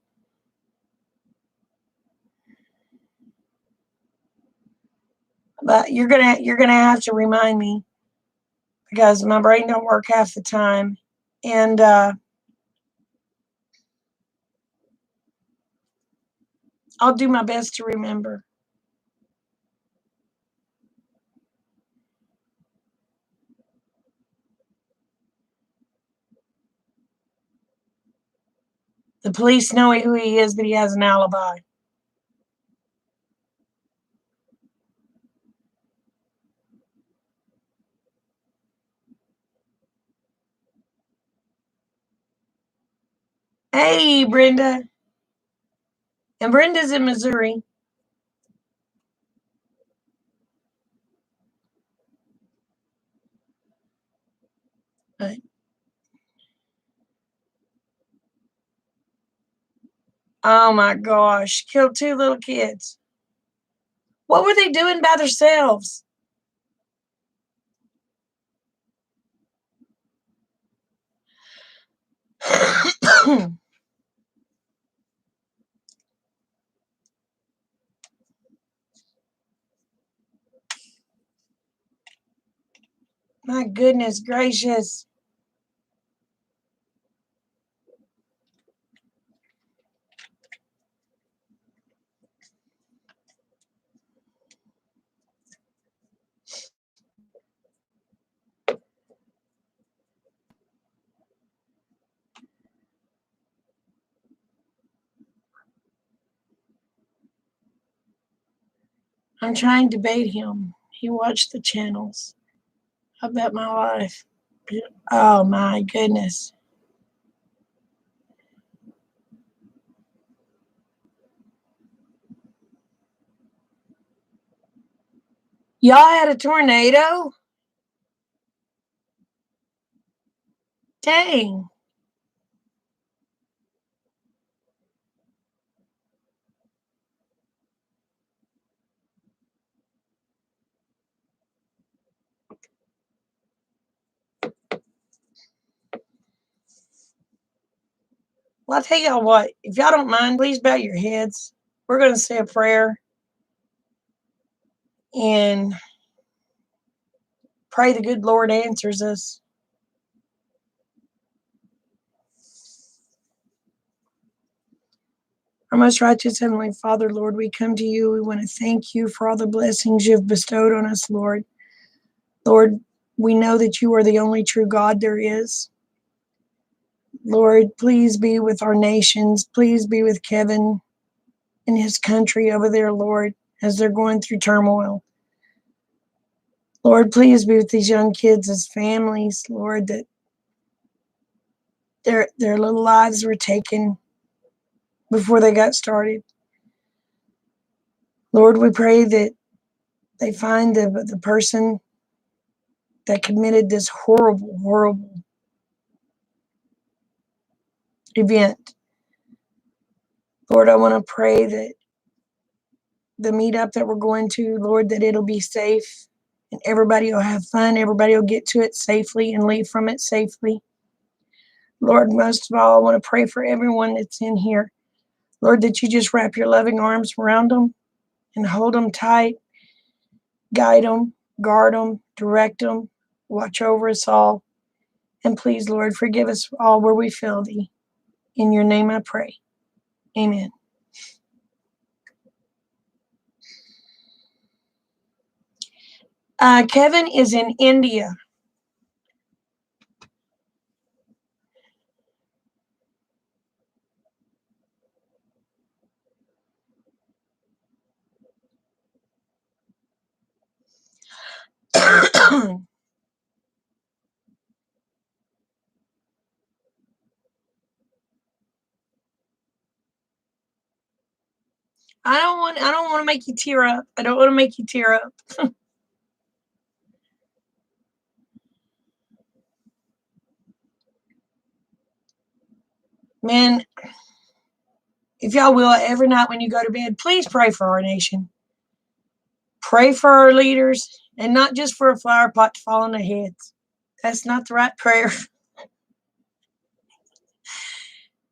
But you're gonna have to remind me because my brain don't work half the time. And I'll do my best to remember. The police know who he is, but he has an alibi. Hey, Brenda. And Brenda's in Missouri. But, oh my gosh, killed 2 little kids. What were they doing by themselves? My goodness gracious. I'm trying to bait him. He watched the channels. I bet my life. Oh my goodness. Y'all had a tornado? Dang. Well, I'll tell y'all what, if y'all don't mind, please bow your heads. We're going to say a prayer and pray the good Lord answers us. Our most righteous Heavenly Father, Lord, we come to you. We want to thank you for all the blessings you've bestowed on us, Lord. Lord, we know that you are the only true God there is. Lord, please be with our nations. Please be with Kevin and his country over there, Lord, as they're going through turmoil. Lord, please be with these young kids as families, Lord, that their little lives were taken before they got started. Lord, we pray that they find the person that committed this horrible, horrible event. Lord, I want to pray that the meetup that we're going to, Lord, that it'll be safe and everybody will have fun. Everybody will get to it safely and leave from it safely. Lord, most of all, I want to pray for everyone that's in here. Lord, that you just wrap your loving arms around them and hold them tight, guide them, guard them, direct them, watch over us all. And please, Lord, forgive us all where we fail thee. In your name I pray. Amen. Kevin is in India. I don't want to make you tear up. I don't want to make you tear up. Man, if y'all will, every night when you go to bed, please pray for our nation. Pray for our leaders, and not just for a flower pot to fall on their heads. That's not the right prayer.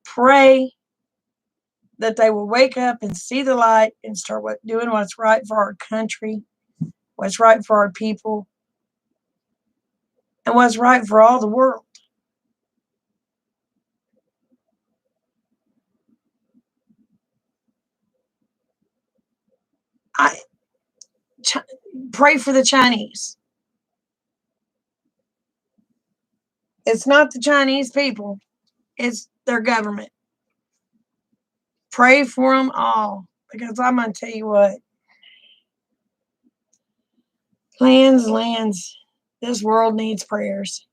Pray that they will wake up and see the light and start doing what's right for our country, what's right for our people, and what's right for all the world. Pray for the Chinese. It's not the Chinese people, it's their government. Pray for them all, because I'm going to tell you what. Lands, this world needs prayers.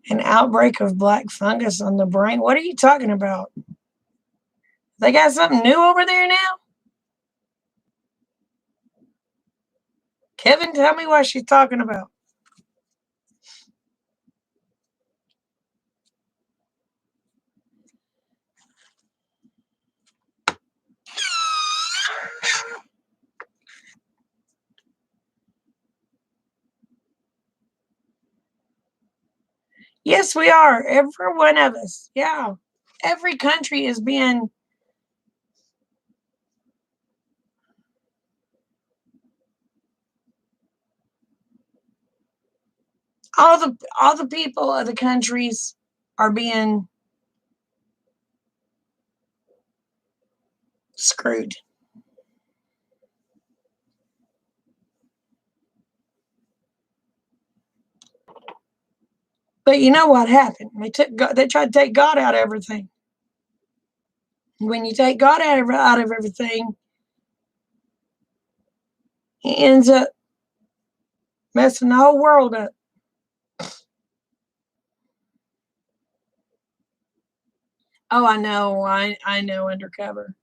An outbreak of black fungus on the brain? What are you talking about? They got something new over there now? Kevin, tell me what she's talking about. Yes, we are. Every one of us. Yeah. Every country is being all the people of the countries are being screwed. But you know what happened? They tried to take God out of everything. When you take God out of everything, he ends up messing the whole world up. Oh, I know. I know, undercover.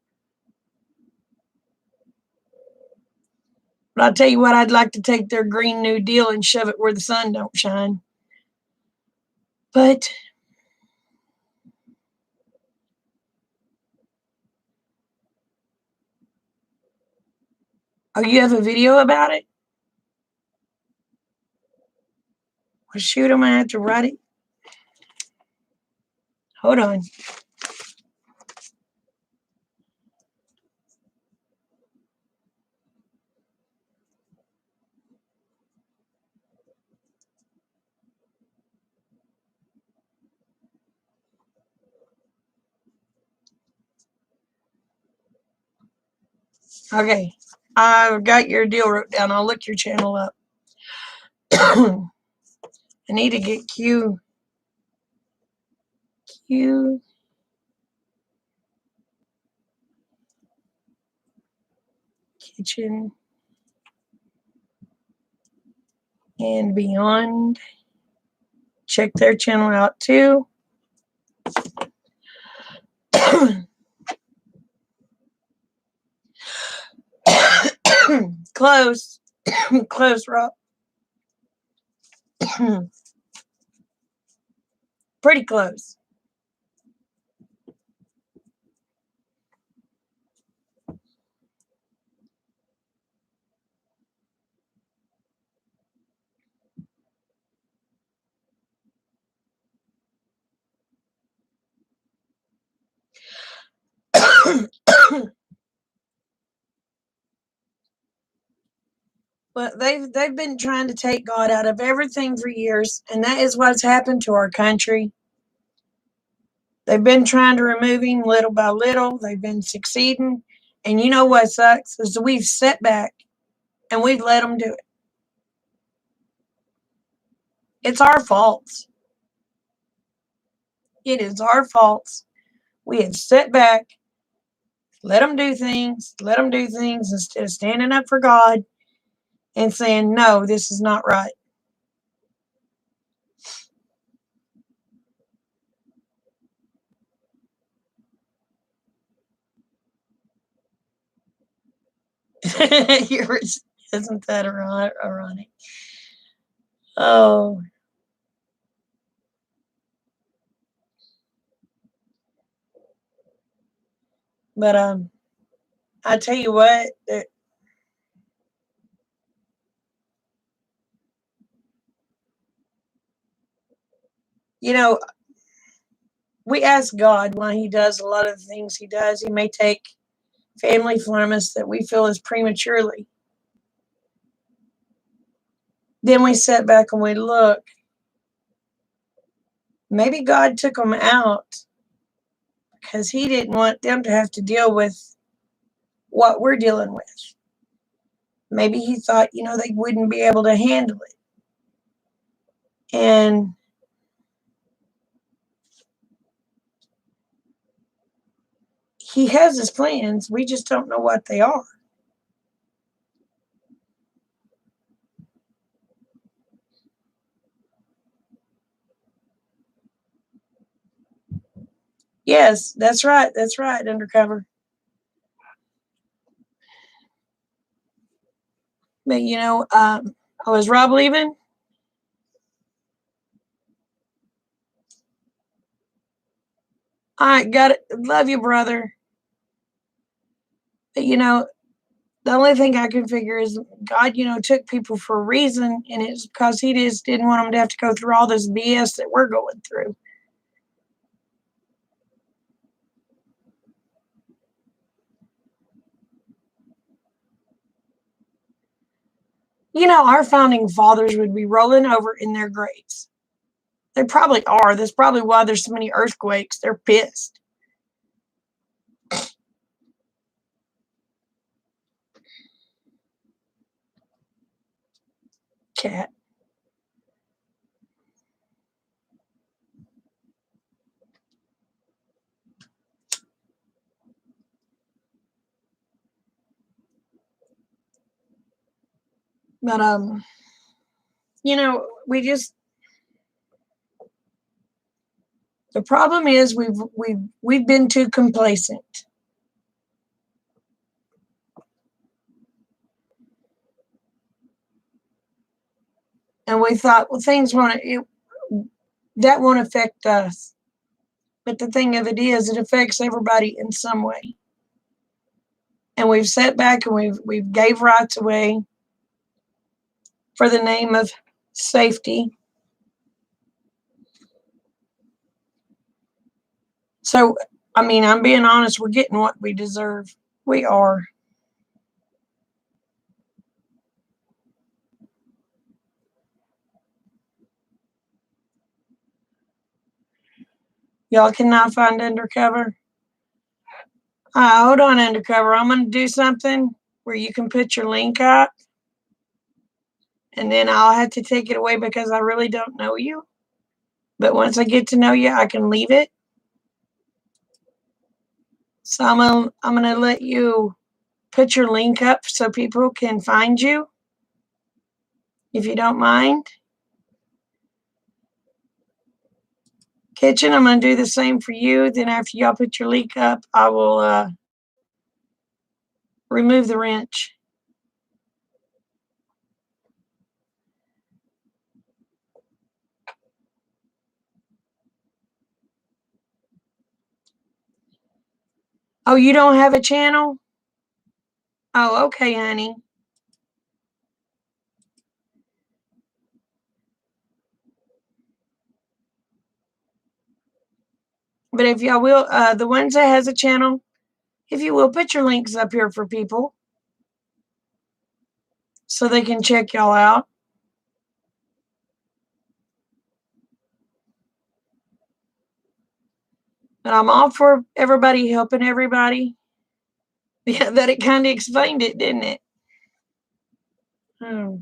But I'll tell you what, I'd like to take their Green New Deal and shove it where the sun don't shine. But oh, you have a video about it? Well, shoot, I'm gonna have to write it. Hold on. Okay, I've got your deal wrote down. I'll look your channel up. I need to get Q Kitchen and Beyond. Check their channel out too. Close. Close, Rob. Pretty close. But they've been trying to take God out of everything for years, and that is what's happened to our country. They've been trying to remove him little by little. They've been succeeding. And you know what sucks is we've sat back and we've let them do it. It's our fault. It is our fault. We have sat back, let them do things instead of standing up for God and saying, no, this is not right. Isn't that ironic? Oh, but I tell you what, you know, we ask God why He does a lot of the things He does. He may take family from us that we feel is prematurely. Then we sit back and we look. Maybe God took them out because He didn't want them to have to deal with what we're dealing with. Maybe He thought, they wouldn't be able to handle it. And He has His plans. We just don't know what they are. Yes, that's right. That's right, Undercover. But was Rob leaving? I got it. Love you, brother. But the only thing I can figure is God, took people for a reason, and it's because He just didn't want them to have to go through all this BS that we're going through. Our founding fathers would be rolling over in their graves. They probably are. That's probably why there's so many earthquakes. They're pissed. Cat. But we just the problem is we've been too complacent. And we thought, well, that won't affect us. But the thing of it is, it affects everybody in some way. And we've sat back and we've gave rights away for the name of safety. So, I'm being honest, we're getting what we deserve. We are. Y'all cannot find Undercover. Hold on, Undercover. I'm going to do something where you can put your link up. And then I'll have to take it away because I really don't know you. But once I get to know you, I can leave it. So I'm gonna let you put your link up so people can find you, if you don't mind. Kitchen, I'm gonna do the same for you. Then after y'all put your link up, I will remove the wrench. Oh, you don't have a channel? Oh, okay, honey. But if y'all will, the ones that has a channel, if you will, put your links up here for people so they can check y'all out. But I'm all for everybody helping everybody. Yeah, that it kind of explained it, didn't it? Hmm.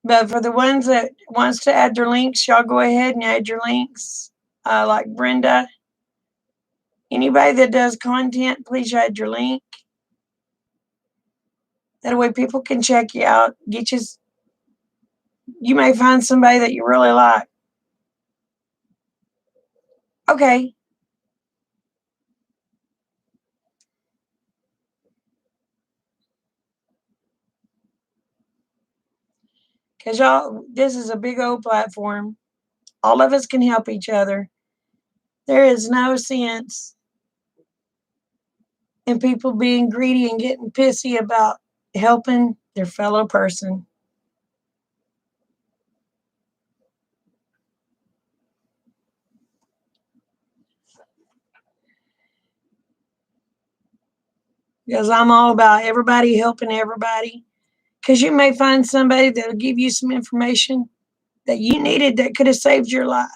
But for the ones that wants to add their links, y'all go ahead and add your links. Like Brenda, anybody that does content, please add your link. That way people can check you out, get you You may find somebody that you really like. Okay. Because y'all, this is a big old platform. All of us can help each other. There is no sense in people being greedy and getting pissy about helping their fellow person. Because I'm all about everybody helping everybody. Because you may find somebody that'll give you some information that you needed that could have saved your life.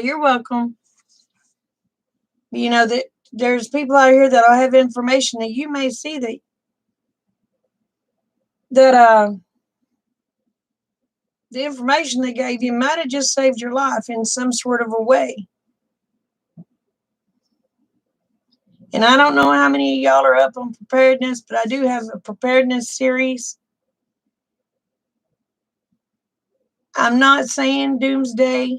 You're welcome. You know that there's people out here that'll have information that you may see that the information they gave you might have just saved your life in some sort of a way. And I don't know how many of y'all are up on preparedness, but I do have a preparedness series. I'm not saying doomsday.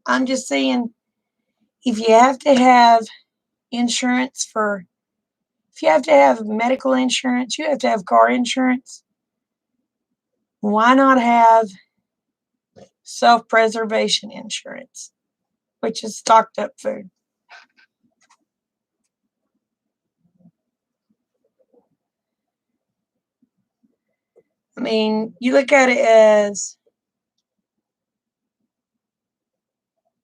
I'm just saying if you have to have insurance if you have to have medical insurance, you have to have car insurance. Why not have self-preservation insurance, which is stocked up food? I mean, you look at it as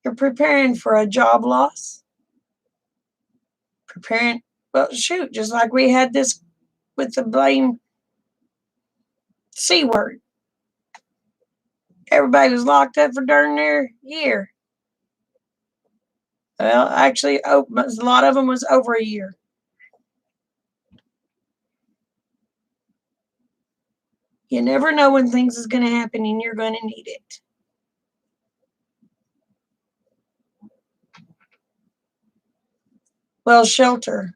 you're preparing for a job loss. Well, shoot, just like we had this with the blame C word. Everybody was locked up for darn near year. Well, actually, a lot of them was over a year. You never know when things is going to happen and you're going to need it. Well, shelter.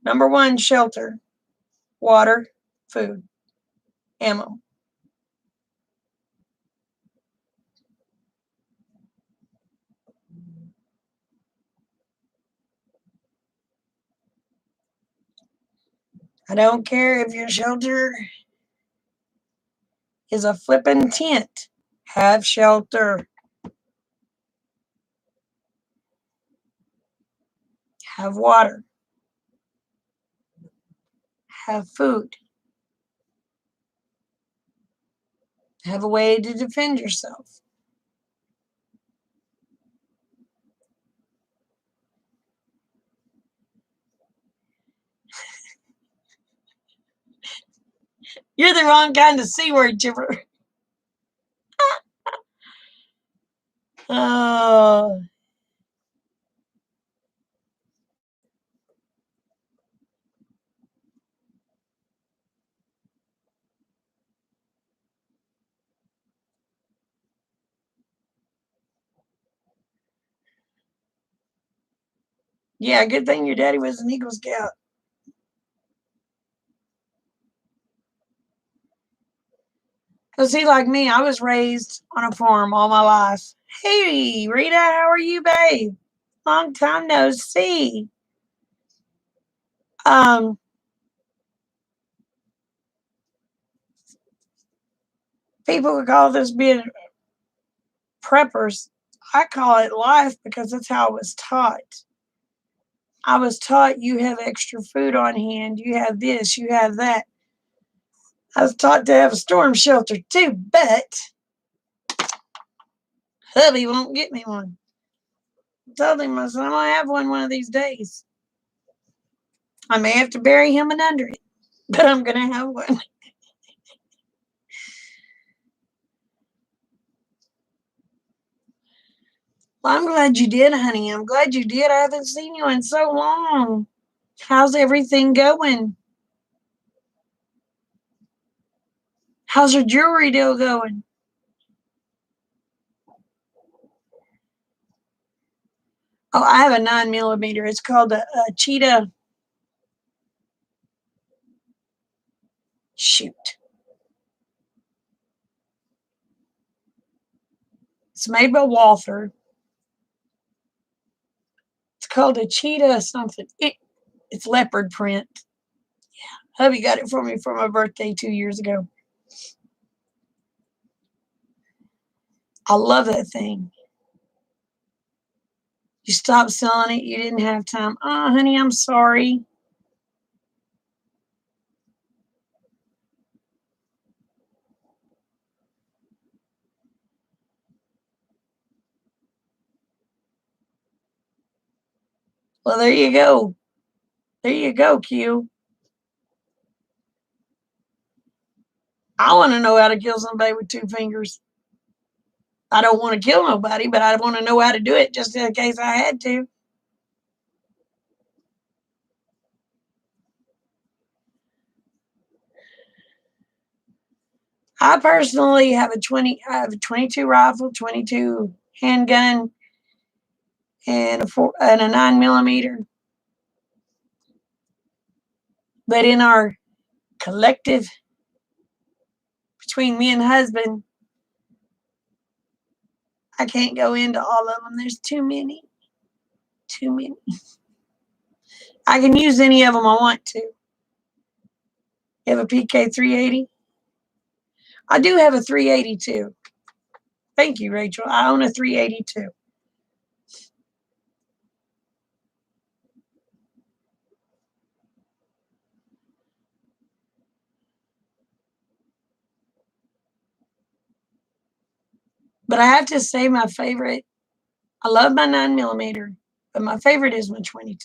Number one, shelter, water, food, ammo. I don't care if your shelter is a flippin' tent. Have shelter. Have water. Have food. Have a way to defend yourself. You're the wrong kind of C word, Chipper. Oh. Yeah, good thing your daddy was an Eagle Scout. Because see, like me, I was raised on a farm all my life. Hey, Rita, how are you, babe? Long time no see. Um, People would call this being preppers. I call it life because that's how I was taught. I was taught you have extra food on hand, you have this, you have that. I was taught to have a storm shelter too, but hubby won't get me one. I told him, I said, I'm going to have one of these days. I may have to bury him under it, but I'm going to have one. Well, I'm glad you did, honey. I'm glad you did. I haven't seen you in so long. How's everything going? How's your jewelry deal going? Oh, I have a 9mm. It's called a Cheetah. Shoot. It's made by Walther. It's called a Cheetah something. It's leopard print. Yeah, hubby got it for me for my birthday 2 years ago. I love that thing. You stopped selling it. You didn't have time. Oh, honey, I'm sorry. Well, there you go. There you go, Q. I want to know how to kill somebody with 2 fingers. I don't want to kill nobody, but I want to know how to do it just in case I had to. I personally have a 22 rifle, 22 handgun, and a 9mm. But in our collective, between me and husband, I can't go into all of them. There's too many. Too many. I can use any of them I want to. You have a PK 380? I do have a 382. Thank you, Rachel. I own a 382. But I have to say my favorite, I love my 9mm, but my favorite is my 22.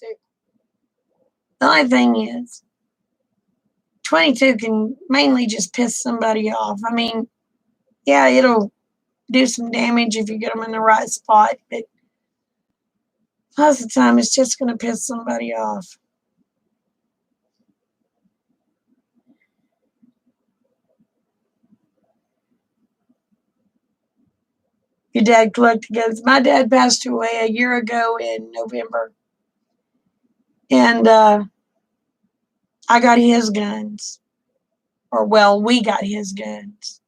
The only thing is, 22 can mainly just piss somebody off. I mean, yeah, it'll do some damage if you get them in the right spot, but most of the time it's just going to piss somebody off. Your dad collected guns. My dad passed away a year ago in November, and I got his guns. Or, well, we got his guns.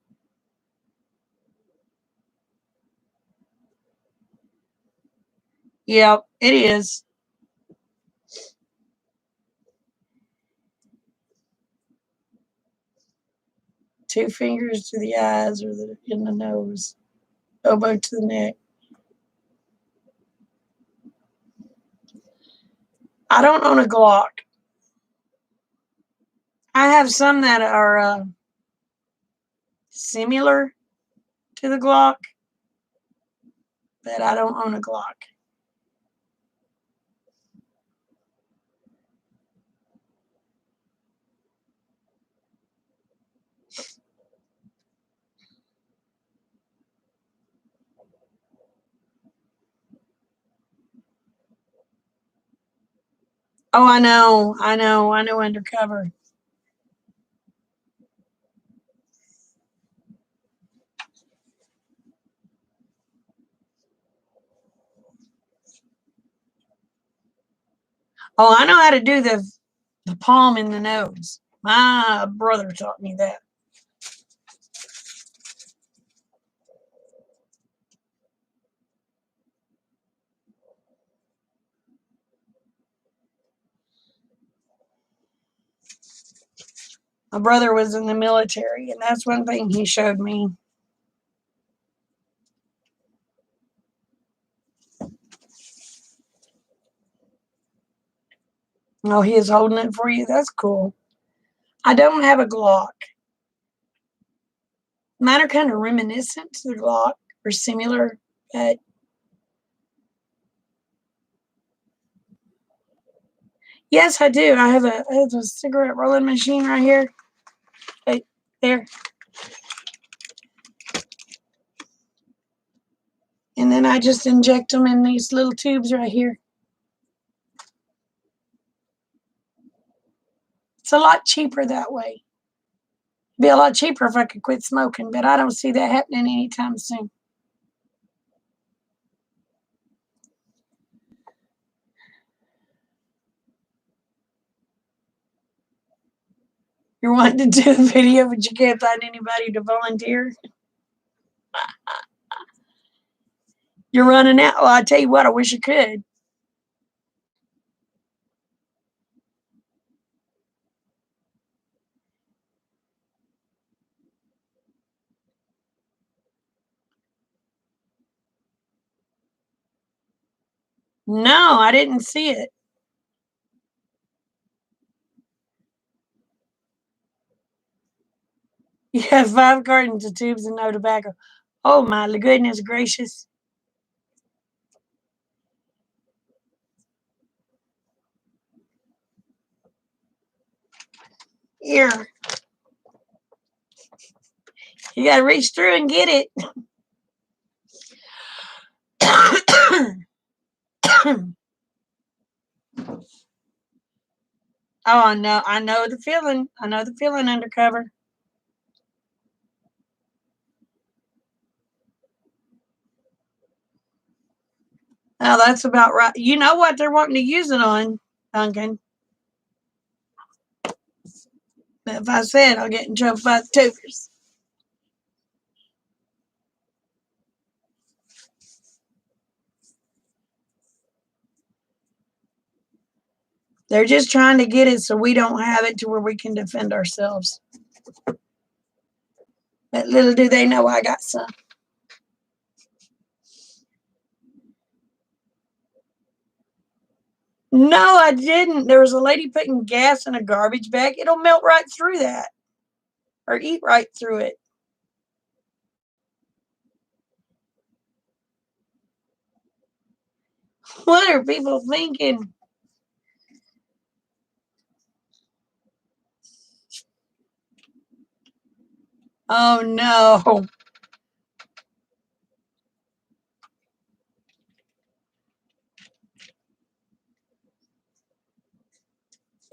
Yep, it is. Two fingers to the eyes or in the nose, elbow to the neck. I don't own a Glock. I have some that are similar to the Glock, but I don't own a Glock. Oh, I know undercover. Oh, I know how to do the palm in the nose. My brother taught me that. My brother was in the military, and that's one thing he showed me. Oh, he is holding it for you? That's cool. I don't have a Glock. Mine are kind of reminiscent to the Glock or similar, but yes, I do. I have a cigarette rolling machine right here. Right there. And then I just inject them in these little tubes right here. It's a lot cheaper that way. It'd be a lot cheaper if I could quit smoking, but I don't see that happening anytime soon. You're wanting to do a video, but you can't find anybody to volunteer? You're running out. Well, I tell you what, I wish I could. No, I didn't see it. You have 5 cartons of tubes and no tobacco. Oh my goodness gracious. Here. You gotta reach through and get it. Oh no, I know the feeling. I know the feeling, Undercover. Now that's about right. You know what they're wanting to use it on, Duncan. But if I said, I'll get in trouble by the tubers. They're just trying to get it so we don't have it to where we can defend ourselves. But little do they know I got some. No, I didn't. There was a lady putting gas in a garbage bag. It'll melt right through that or eat right through it. What are people thinking? Oh no.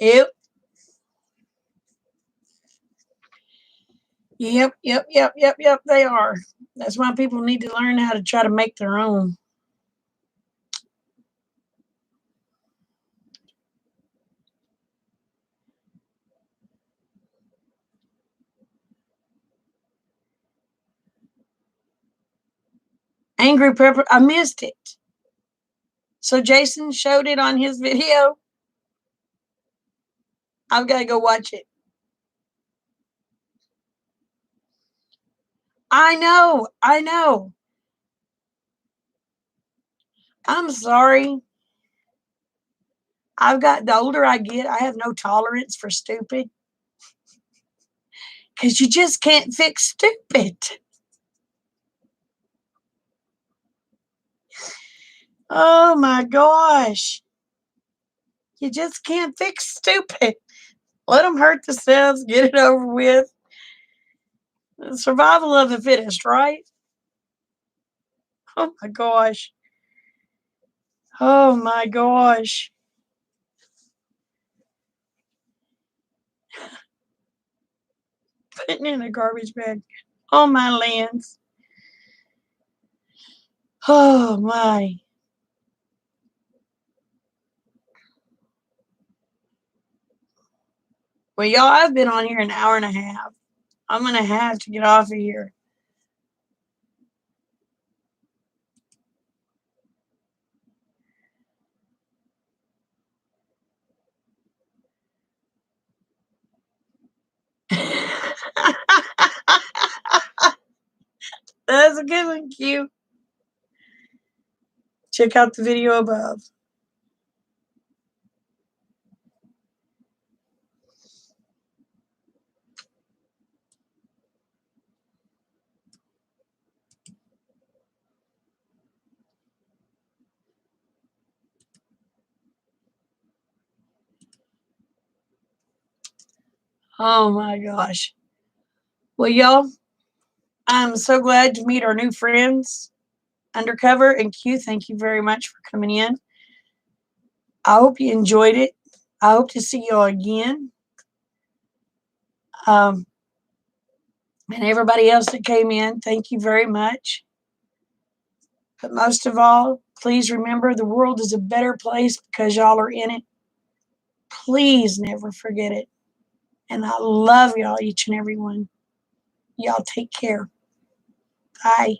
Yep. Yep. They are. That's why people need to learn how to try to make their own. Angry Pepper. I missed it. So Jason showed it on his video. I've got to go watch it. I know. I'm sorry. I've got, the older I get, I have no tolerance for stupid. Because you just can't fix stupid. Oh my gosh. You just can't fix stupid. Let them hurt themselves, get it over with. Survival of the fittest, right? Oh my gosh. Oh my gosh. Putting in a garbage bag. Oh my lands. Oh my. Well, y'all, I've been on here an hour and a half. I'm going to have to get off of here. That's a good one, Q. Check out the video above. Oh my gosh. Well, y'all, I'm so glad to meet our new friends, Undercover and Q. Thank you very much for coming in. I hope you enjoyed it. I hope to see y'all again. And everybody else that came in, thank you very much. But most of all, please remember the world is a better place because y'all are in it. Please never forget it. And I love y'all, each and every one. Y'all take care. Bye.